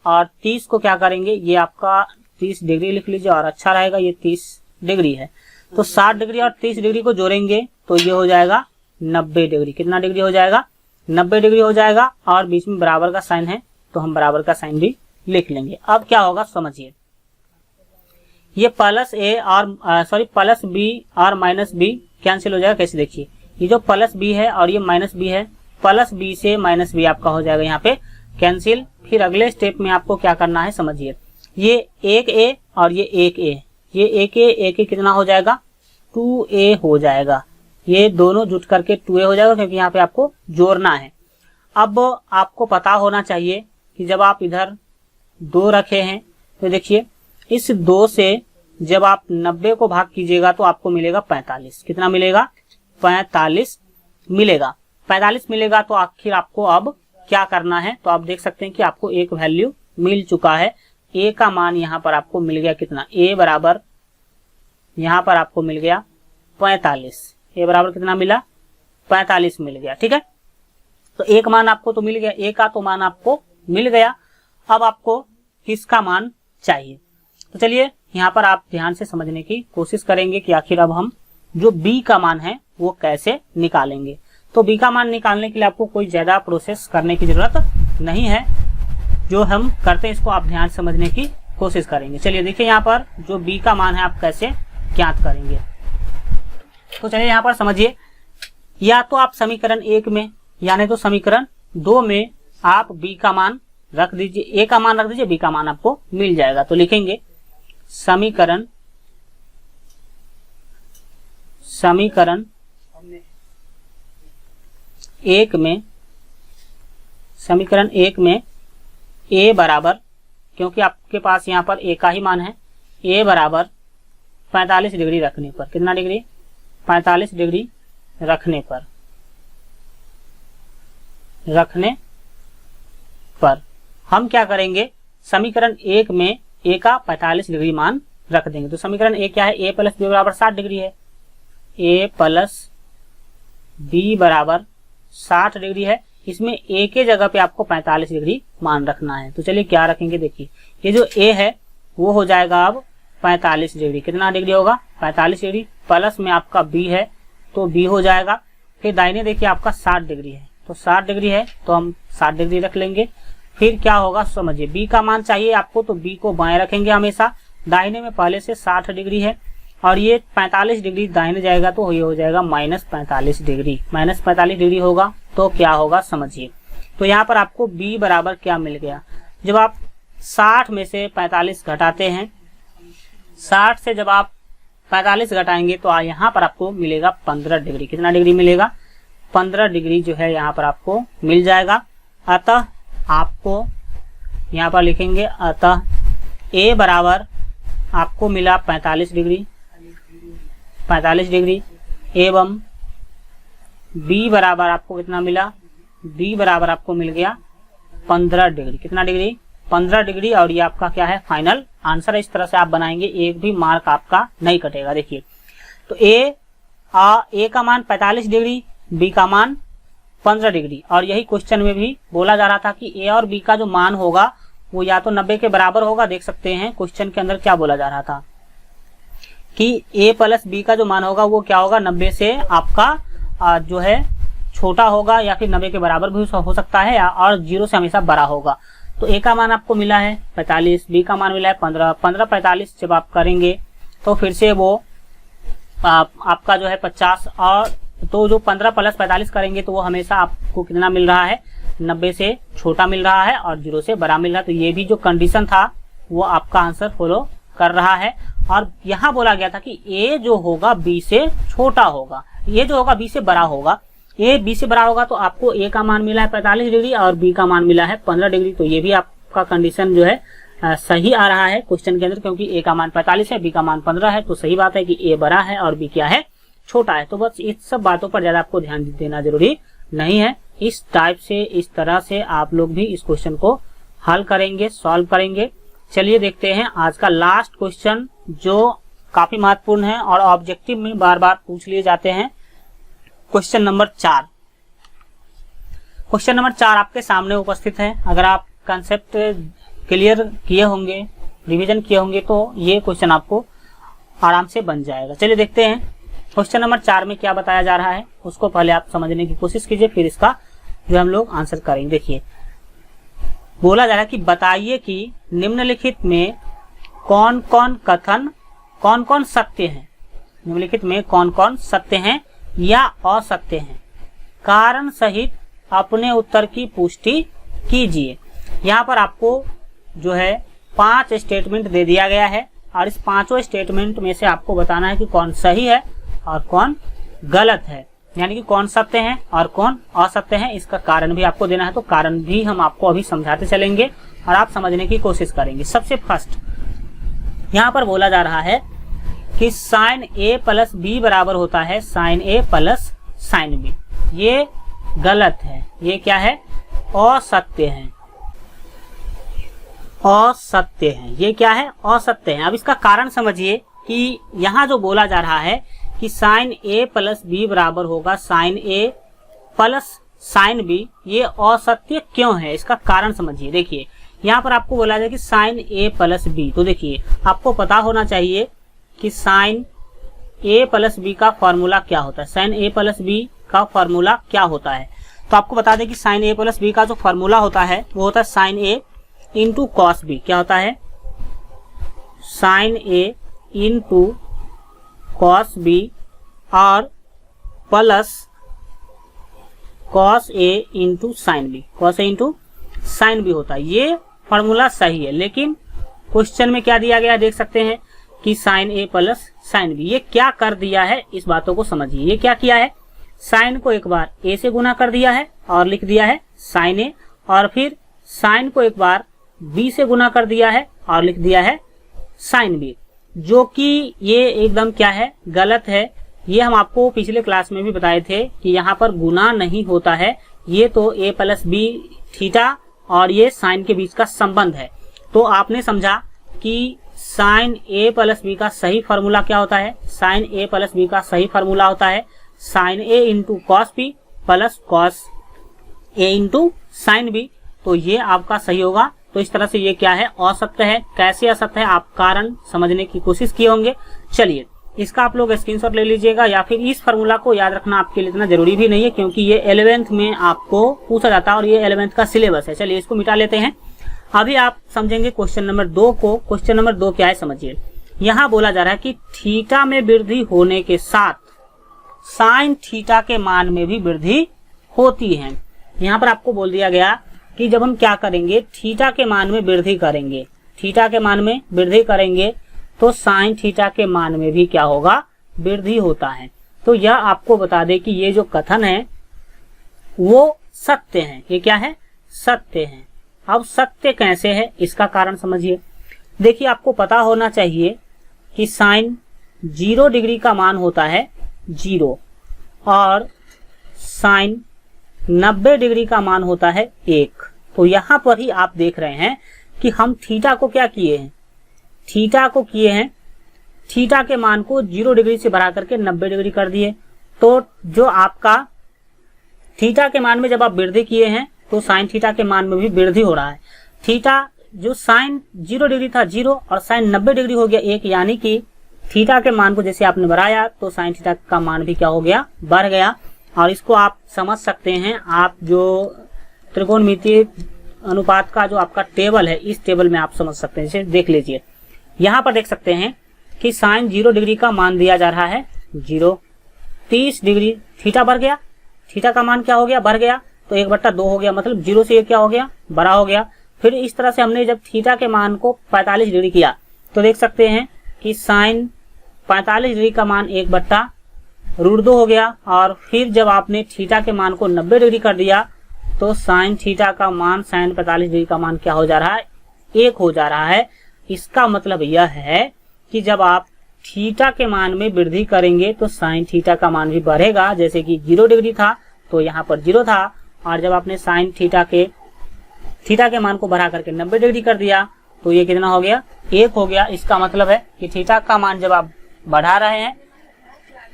[SPEAKER 1] और 30 को क्या करेंगे, ये आपका 30 डिग्री लिख लीजिए और अच्छा रहेगा, ये 30 डिग्री है। तो 60 डिग्री और 30 डिग्री को जोड़ेंगे तो ये हो जाएगा 90 डिग्री। कितना डिग्री हो जाएगा? 90 डिग्री हो जाएगा। और बीच में बराबर का साइन है तो हम बराबर का साइन भी लिख लेंगे। अब क्या होगा समझिए, ये प्लस प्लस बी और माइनस बी कैंसिल हो जाएगा। कैसे? देखिए ये जो प्लस बी है और ये माइनस बी है, प्लस बी से माइनस बी आपका हो जाएगा यहाँ पे कैंसिल। फिर अगले स्टेप में आपको क्या करना है समझिए, ये 1a और ये 1a, ये 1a कितना हो जाएगा? 2a हो जाएगा। ये दोनों जुट करके 2a हो जाएगा, क्योंकि यहाँ पे आपको जोड़ना है। अब आपको पता होना चाहिए कि जब आप इधर 2 रखे हैं तो देखिए इस 2 से जब आप 90 को भाग कीजिएगा तो आपको मिलेगा 45। कितना मिलेगा? 45 मिलेगा। 45 मिलेगा तो आखिर आपको अब क्या करना है, तो आप देख सकते हैं कि आपको एक वैल्यू मिल चुका है। a का मान यहाँ पर आपको मिल गया कितना? a बराबर यहाँ पर आपको मिल गया 45। a बराबर कितना मिला? 45 मिल गया। ठीक है, तो एक मान आपको तो मिल गया, a का तो मान आपको मिल गया। अब आपको किसका मान चाहिए? तो चलिए यहाँ पर आप ध्यान से समझने की कोशिश करेंगे कि आखिर अब हम जो b का मान है वो कैसे निकालेंगे। तो b का मान निकालने के लिए आपको कोई ज्यादा प्रोसेस करने की जरूरत नहीं है। जो हम करते हैं इसको आप ध्यान समझने की कोशिश करेंगे। चलिए देखिए यहाँ पर जो b का मान है आप कैसे ज्ञात करेंगे। तो चलिए यहाँ पर समझिए, या तो आप समीकरण 1 में या नहीं तो समीकरण 2 में आप b का मान रख दीजिए, a का मान रख दीजिए, b का मान आपको मिल जाएगा। तो लिखेंगे समीकरण 1 में a बराबर, क्योंकि आपके पास यहाँ पर a का ही मान है, a बराबर 45 डिग्री रखने पर, कितना डिग्री? 45 डिग्री रखने पर हम क्या करेंगे, समीकरण 1 में a का 45 डिग्री मान रख देंगे। तो समीकरण ए क्या है, ए प्लस बी बराबर 60 डिग्री है। ए प्लस बी बराबर 60 डिग्री है। इसमें ए के जगह पे आपको 45 डिग्री मान रखना है। तो चलिए क्या रखेंगे, देखिए ये जो ए है वो हो जाएगा अब 45 डिग्री। कितना डिग्री होगा, 45 डिग्री। प्लस में आपका बी है तो बी हो जाएगा। फिर दाहिने देखिए आपका 60 डिग्री है, तो 60 डिग्री है तो हम 60 डिग्री रख लेंगे। फिर क्या होगा समझिए, बी का मान चाहिए आपको तो बी को बाएं रखेंगे हमेशा। दाहिने में पहले से 60 डिग्री है और ये 45 डिग्री दाहिने जाएगा तो ये हो जाएगा माइनस 45 डिग्री। माइनस 45 डिग्री होगा तो क्या होगा समझिए। तो यहाँ पर आपको बी बराबर क्या मिल गया, जब आप 60 में से 45 घटाते हैं, 60 से जब आप 45 घटाएंगे तो यहाँ पर आपको मिलेगा 15 डिग्री। कितना डिग्री मिलेगा, 15 डिग्री जो है यहाँ पर आपको मिल जाएगा। अतः आपको यहाँ पर लिखेंगे, अतः ए बराबर आपको मिला 45 डिग्री एवं बी बराबर आपको कितना मिला, बी बराबर आपको मिल गया 15 डिग्री। कितना डिग्री, 15 डिग्री। और ये आपका क्या है, फाइनल आंसर है। इस तरह से आप बनाएंगे, एक भी मार्क आपका नहीं कटेगा। देखिए तो ए का मान 45 डिग्री, बी का मान 15 डिग्री। और यही क्वेश्चन में भी बोला जा रहा था कि ए और बी का जो मान होगा वो या तो 90 के बराबर होगा। देख सकते हैं क्वेश्चन के अंदर क्या बोला जा रहा था कि ए प्लस बी का जो मान होगा वो क्या होगा, 90 से आपका जो है छोटा होगा या फिर 90 के बराबर भी हो सकता है और 0 से हमेशा बड़ा होगा। तो ए का मान आपको मिला है 45, बी का मान मिला है 15। 15 45 जब आप करेंगे तो फिर से वो आपका जो है 50, और तो जो 15 प्लस 45 करेंगे तो वो हमेशा आपको कितना मिल रहा है, 90 से छोटा मिल रहा है और 0 से बड़ा मिल रहा है। तो ये भी जो कंडीशन था वो आपका आंसर फॉलो कर रहा है। और यहाँ बोला गया था कि ए जो होगा बी से छोटा होगा, ये जो होगा बी से बड़ा होगा। ए बी से बड़ा होगा तो आपको ए का मान मिला है 45 डिग्री और बी का मान मिला है 15 डिग्री। तो ये भी आपका कंडीशन जो है सही आ रहा है क्वेश्चन के अंदर, क्योंकि ए का मान 45 है, बी का मान 15 है। तो सही बात है कि ए बड़ा है और बी क्या है, छोटा है। तो बस इस सब बातों पर ज्यादा आपको ध्यान देना जरूरी नहीं है। इस टाइप से, इस तरह से आप लोग भी इस क्वेश्चन को हल करेंगे, सॉल्व करेंगे। चलिए देखते हैं आज का लास्ट क्वेश्चन जो काफी महत्वपूर्ण है और ऑब्जेक्टिव में बार बार पूछ लिए जाते हैं। Question number 4। क्वेश्चन नंबर 4 आपके सामने उपस्थित है। अगर आप कंसेप्ट क्लियर किए होंगे, रिवीजन किए होंगे तो ये क्वेश्चन आपको आराम से बन जाएगा। चलिए देखते हैं क्वेश्चन नंबर 4 में क्या बताया जा रहा है, उसको पहले आप समझने की कोशिश कीजिए, फिर इसका जो हम लोग आंसर करेंगे। देखिए बोला जा रहा है कि बताइए कि निम्नलिखित में कौन कौन कथन, कौन कौन सत्य है, निम्नलिखित में कौन कौन सत्य हैं या असत्य हैं, कारण सहित अपने उत्तर की पुष्टि कीजिए। यहाँ पर आपको जो है 5 स्टेटमेंट दे दिया गया है और इस 5 स्टेटमेंट में से आपको बताना है कि कौन सही है और कौन गलत है, यानी कि कौन सत्य है और कौन असत्य है। इसका कारण भी आपको देना है, तो कारण भी हम आपको अभी समझाते चलेंगे और आप समझने की कोशिश करेंगे। सबसे फर्स्ट यहाँ पर बोला जा रहा है कि साइन ए प्लस बी बराबर होता है साइन ए प्लस साइन बी। ये गलत है, ये क्या है, असत्य है, असत्य है। ये क्या है, असत्य है। अब इसका कारण समझिए कि यहाँ जो बोला जा रहा है कि साइन ए प्लस बी बराबर होगा साइन ए प्लस साइन बी, ये असत्य क्यों है, इसका कारण समझिए। देखिए यहाँ पर आपको बोला जाए कि साइन ए प्लस बी, तो देखिए आपको पता होना चाहिए कि साइन ए प्लस बी का फॉर्मूला क्या होता है। साइन ए प्लस बी का फॉर्मूला क्या होता है, तो आपको बता दें कि साइन ए प्लस बी का जो फॉर्मूला होता है वो होता है sine A into cos B. क्या होता है, sine A into cos B और plus cos A into sine B, cos A into sine B होता है। ये फॉर्मूला सही है, लेकिन क्वेश्चन में क्या दिया गया देख सकते हैं कि साइन ए प्लस साइन बी। ये क्या कर दिया है, इस बातों को समझिए। ये क्या किया है, साइन को एक बार ए से गुना कर दिया है और लिख दिया है साइन ए, और फिर साइन को एक बार बी से गुना कर दिया है और लिख दिया है साइन बी, जो कि ये एकदम क्या है, गलत है। ये हम आपको पिछले क्लास में भी बताए थे कि यहाँ पर गुना नहीं होता है, ये तो ए प्लस बी थीटा और ये साइन के बीच का संबंध है। तो आपने समझा कि साइन ए प्लस बी का सही फॉर्मूला क्या होता है? साइन ए प्लस बी का सही फॉर्मूला होता है sine A into cos B plus cos A into sine B. तो ये आपका सही होगा। तो इस तरह से ये क्या है? असत्य है। कैसे असत्य है आप कारण समझने की कोशिश किए होंगे। चलिए इसका आप लोग स्क्रीनशॉट ले लीजिएगा, या फिर इस फॉर्मूला को याद रखना आपके लिए इतना जरूरी भी नहीं है, क्योंकि ये 11th में आपको पूछा जाता है और ये 11th का सिलेबस है। चलिए इसको मिटा लेते हैं। अभी आप समझेंगे क्वेश्चन नंबर 2 को। क्वेश्चन नंबर 2 क्या है समझिए। यहाँ बोला जा रहा है कि थीटा में वृद्धि होने के साथ साइन थीटा के मान में भी वृद्धि होती है। यहाँ पर आपको बोल दिया गया कि जब हम क्या करेंगे, थीटा के मान में वृद्धि करेंगे, थीटा के मान में वृद्धि करेंगे तो साइन थीटा के मान में भी क्या होगा? वृद्धि होता है। तो यह आपको बता दे कि ये जो कथन है वो सत्य है। ये क्या है? सत्य है। अब सत्य कैसे है इसका कारण समझिए। देखिए आपको पता होना चाहिए कि साइन 0 डिग्री का मान होता है 0 और साइन 90 डिग्री का मान होता है 1। तो यहाँ पर ही आप देख रहे हैं कि हम थीटा को क्या किए हैं? थीटा को किए हैं, थीटा के मान को 0 डिग्री से बढ़ा करके 90 डिग्री कर दिए। तो जो आपका थीटा के मान में जब आप वृद्धि किए हैं तो साइन थीटा के मान में भी वृद्धि हो रहा है। थीटा जो साइन 0 डिग्री था 0 और साइन 90 डिग्री हो गया 1, यानी कि थीटा के मान को जैसे आपने बढ़ाया तो साइन थीटा का मान भी क्या हो गया? बढ़ गया। और इसको आप समझ सकते हैं, आप जो त्रिकोणमितीय अनुपात का जो आपका टेबल है, इस टेबल में आप समझ सकते हैं। जैसे देख लीजिए, यहाँ पर देख सकते हैं कि साइन 0 डिग्री का मान दिया जा रहा है 0, 30 डिग्री थीटा बढ़ गया, थीटा का मान क्या हो गया? बढ़ गया। तो 1/2 हो गया, मतलब 0 से ये क्या हो गया? बड़ा हो गया। फिर इस तरह से हमने जब थीटा के मान को 45 डिग्री किया तो देख सकते हैं कि साइन 45 डिग्री का मान 1/√2 हो गया। और फिर जब आपने थीटा के मान को 90 डिग्री कर दिया तो साइन थीटा का मान, साइन 45 डिग्री का मान क्या हो जा रहा है? 1 हो जा रहा है। इसका मतलब यह है कि जब आप थीटा के मान में वृद्धि करेंगे तो साइन थीटा का मान भी बढ़ेगा। जैसे कि 0 डिग्री था तो यहाँ पर 0 था, और जब आपने साइन थीटा के मान को बढ़ा करके 90 डिग्री कर दिया तो ये कितना हो गया? 1 हो गया। इसका मतलब है कि थीटा का मान जब आप बढ़ा रहे हैं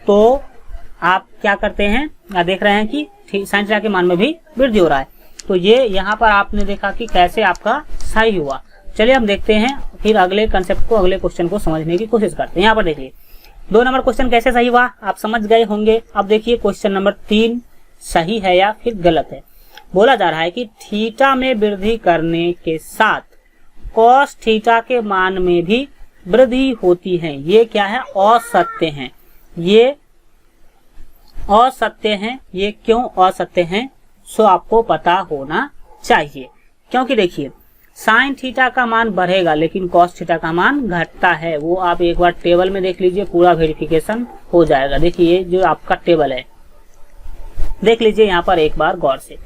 [SPEAKER 1] तो आप क्या करते हैं? देख रहे हैं कि साइन थीटा के मान में भी वृद्धि हो रहा है। तो ये यहाँ पर आपने देखा कि कैसे आपका सही हुआ। चलिए हम देखते हैं फिर अगले कंसेप्ट को, अगले क्वेश्चन को समझने की कोशिश करते हैं। यहाँ पर देखिए 2 नंबर क्वेश्चन कैसे सही हुआ आप समझ गए होंगे। अब देखिए क्वेश्चन नंबर 3 सही है या फिर गलत है। बोला जा रहा है कि थीटा में वृद्धि करने के साथ कॉस थीटा के मान में भी वृद्धि होती है। ये क्या है? असत्य है। ये असत्य हैं। ये क्यों असत्य हैं? सो आपको पता होना चाहिए, क्योंकि देखिए साइन थीटा का मान बढ़ेगा लेकिन कॉस थीटा का मान घटता है। वो आप एक बार टेबल में देख लीजिए, पूरा वेरिफिकेशन हो जाएगा। देखिए जो आपका टेबल है देख लीजिए यहाँ पर एक बार गौर से।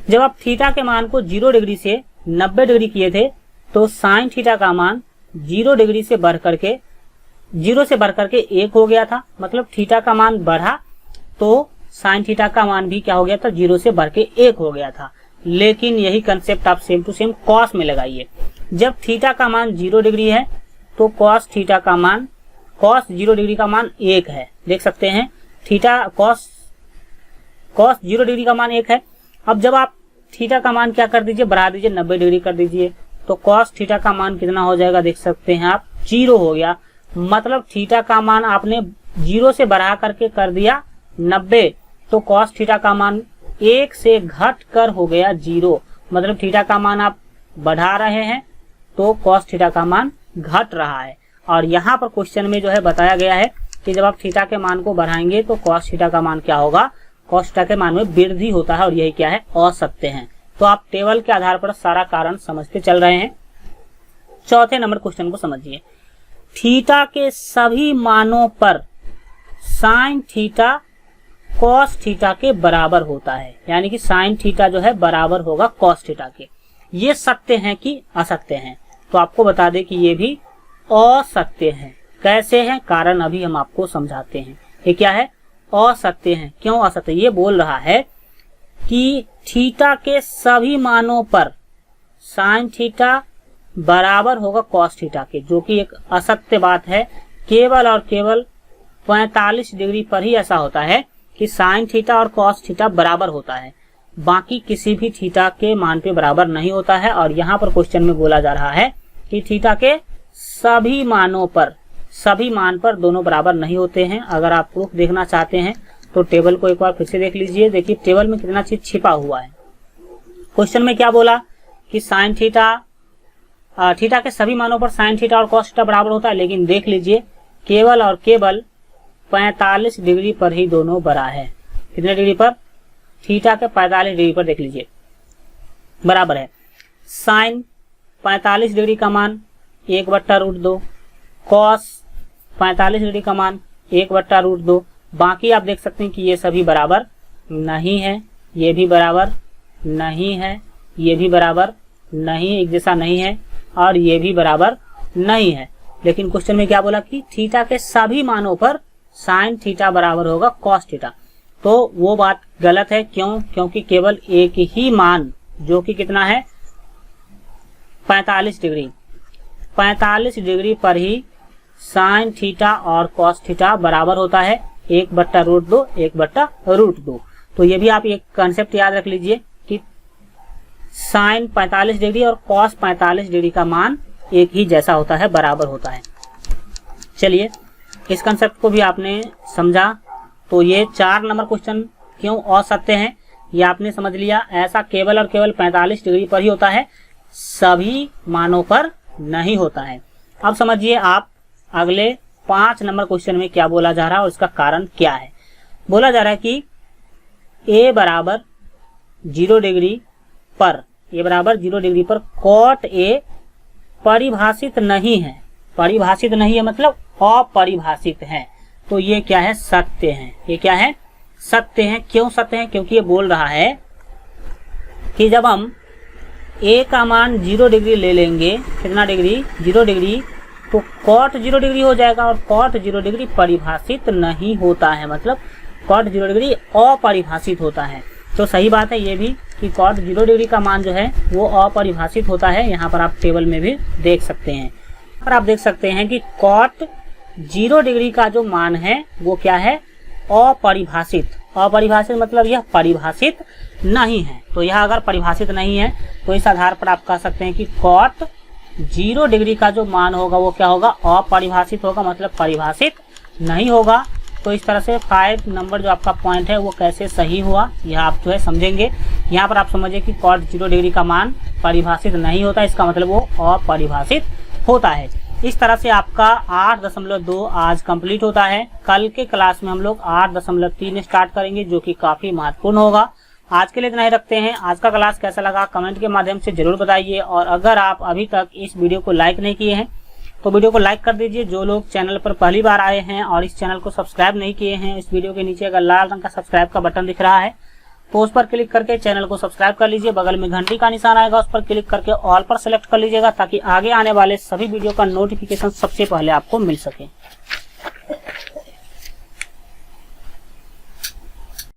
[SPEAKER 1] जब आप थीटा के मान को 0 डिग्री से 90 डिग्री किए थे तो साइन थीटा का मान 0 डिग्री से बढ़ करके 0 से बढ़ करके 1 हो गया था। मतलब थीटा का मान बढ़ा तो साइन थीटा का मान भी क्या हो गया था? 0 से बढ़ के 1 हो गया था। लेकिन यही कंसेप्ट आप सेम टू सेम कॉस में लगाइए। जब थीटा का मान 0 डिग्री है तो कॉस थीटा का मान, कॉस 0 डिग्री का मान 1 है। देख सकते हैं थीटा कॉस 0 डिग्री का मान 1 है। अब जब आप थीटा का मान क्या कर दीजिए? बढ़ा दीजिए, 90 डिग्री कर दीजिए। तो कॉस थीटा का मान कितना हो जाएगा? देख सकते हैं आप 0 हो गया। मतलब थीटा का मान आपने 0 से बढ़ा करके कर दिया 90, तो कॉस थीटा का मान 1 से घट कर हो गया 0। मतलब थीटा का मान आप बढ़ा रहे हैं तो कॉस थीटा का मान घट रहा है। और यहाँ पर क्वेश्चन में जो है बताया गया है कि जब आप थीटा के मान को बढ़ाएंगे तो कॉस थीटा का मान क्या होगा? कॉस थीटा के मान में वृद्धि होता है। और यही क्या है? असत्य है। तो आप टेबल के आधार पर सारा कारण समझते चल रहे हैं। चौथे नंबर क्वेश्चन को समझिए। थीटा के सभी मानों पर साइन थीटा कॉस थीटा के बराबर होता है, यानी कि साइन थीटा जो है बराबर होगा कॉस थीटा के। ये सत्य है कि असत्य है? तो आपको बता दें कि ये भी असत्य है। कैसे है? कारण अभी हम आपको समझाते हैं। ये क्या है? असत्य है। क्यों असत्य? ये बोल रहा है कि थीटा के सभी मानों पर साइन थीटा बराबर होगा कॉस थीटा के, जो कि एक असत्य बात है। केवल और केवल 45 डिग्री पर ही ऐसा होता है कि साइन थीटा और कॉस थीटा बराबर होता है, बाकी किसी भी थीटा के मान पे बराबर नहीं होता है। और यहाँ पर क्वेश्चन में बोला जा रहा है कि थीटा के सभी मानों पर, सभी मान पर दोनों बराबर नहीं होते हैं। अगर आप प्रूफ देखना चाहते हैं तो टेबल को एक बार फिर से देख लीजिए। देखिए टेबल में कितना चीज छिपा हुआ है। क्वेश्चन में क्या बोला कि साइन थीटा, थीटा के सभी मानों पर साइन थीटा और कॉस थीटा बराबर होता है, लेकिन देख लीजिए केवल और केवल 45 डिग्री पर ही दोनों बरा है। कितने डिग्री पर? थीटा के 45 डिग्री पर देख लीजिए बराबर है। साइन 45 डिग्री का मान 1/√2, कॉस 45 डिग्री का मान 1/√2। बाकी आप देख सकते हैं कि ये सभी बराबर नहीं है, ये भी बराबर नहीं है, ये भी बराबर नहीं, एक जैसा नहीं है, और ये भी बराबर नहीं है। लेकिन क्वेश्चन में क्या बोला कि थीटा के सभी मानों पर साइन थीटा बराबर होगा कॉस थीटा। तो वो बात गलत है। क्यों? क्योंकि केवल एक ही मान, जो कि कितना है 45 डिग्री, 45 डिग्री पर ही साइन थीटा और कॉस थीटा बराबर होता है, 1/√2, 1/√2। तो ये भी आप एक कंसेप्ट याद रख लीजिए कि साइन 45 डिग्री और कॉस 45 डिग्री का मान एक ही जैसा होता है, बराबर होता है। चलिए इस कंसेप्ट को भी आपने समझा। तो ये 4 नंबर क्वेश्चन क्यों असत्य हैं ये आपने समझ लिया। ऐसा केवल और केवल 45 डिग्री पर ही होता है, सभी मानों पर नहीं होता है। अब समझिए आप अगले 5 नंबर क्वेश्चन में क्या बोला जा रहा है और इसका कारण क्या है। बोला जा रहा है कि a बराबर 0 डिग्री पर, a बराबर 0 डिग्री पर कॉट ए परिभाषित नहीं है। परिभाषित नहीं है मतलब अपरिभाषित है। तो ये क्या है? सत्य है। ये क्या है? सत्य है। क्यों सत्य है? क्योंकि ये बोल रहा है कि जब हम a का मान 0 डिग्री ले लेंगे, कितना डिग्री? 0 डिग्री, तो कॉट 0 डिग्री हो जाएगा। और कॉट 0 डिग्री परिभाषित नहीं होता है, मतलब कॉट 0 डिग्री अपरिभाषित होता है। तो सही बात है ये भी कि कॉट 0 डिग्री का मान जो है वो अपरिभाषित होता है। यहाँ पर आप टेबल में भी देख सकते हैं। पर आप देख सकते हैं कि कॉट 0 डिग्री का जो मान है वो क्या है? अपरिभाषित। अपरिभाषित मतलब यह परिभाषित नहीं है। तो यह अगर परिभाषित नहीं है तो इस आधार पर आप कह सकते हैं कि कॉट 0 डिग्री का जो मान होगा वो क्या होगा? अपरिभाषित होगा, मतलब परिभाषित नहीं होगा। तो इस तरह से 5 नंबर जो आपका पॉइंट है वो कैसे सही हुआ यह आप जो है समझेंगे। यहाँ पर आप समझिए कि कॉट 0 डिग्री का मान परिभाषित नहीं होता, इसका मतलब वो अपरिभाषित होता है। इस तरह से आपका 8.2 आज कंप्लीट होता है। कल के क्लास में हम लोग 8.3 स्टार्ट करेंगे, जो कि काफी महत्वपूर्ण होगा। आज के लिए इतना ही रखते हैं। आज का क्लास कैसा लगा कमेंट के माध्यम से जरूर बताइए। और अगर आप अभी तक इस वीडियो को लाइक नहीं किए हैं तो वीडियो को लाइक कर दीजिए। जो लोग चैनल पर पहली बार आए हैं और इस चैनल को सब्सक्राइब नहीं किए हैं, इस वीडियो के नीचे अगर लाल रंग का सब्सक्राइब का बटन दिख रहा है तो उस पर क्लिक करके चैनल को सब्सक्राइब कर लीजिए। बगल में घंटी का निशान आएगा, उस पर क्लिक करके ऑल पर सेलेक्ट कर लीजिएगा, ताकि आगे आने वाले सभी वीडियो का नोटिफिकेशन सबसे पहले आपको मिल सके।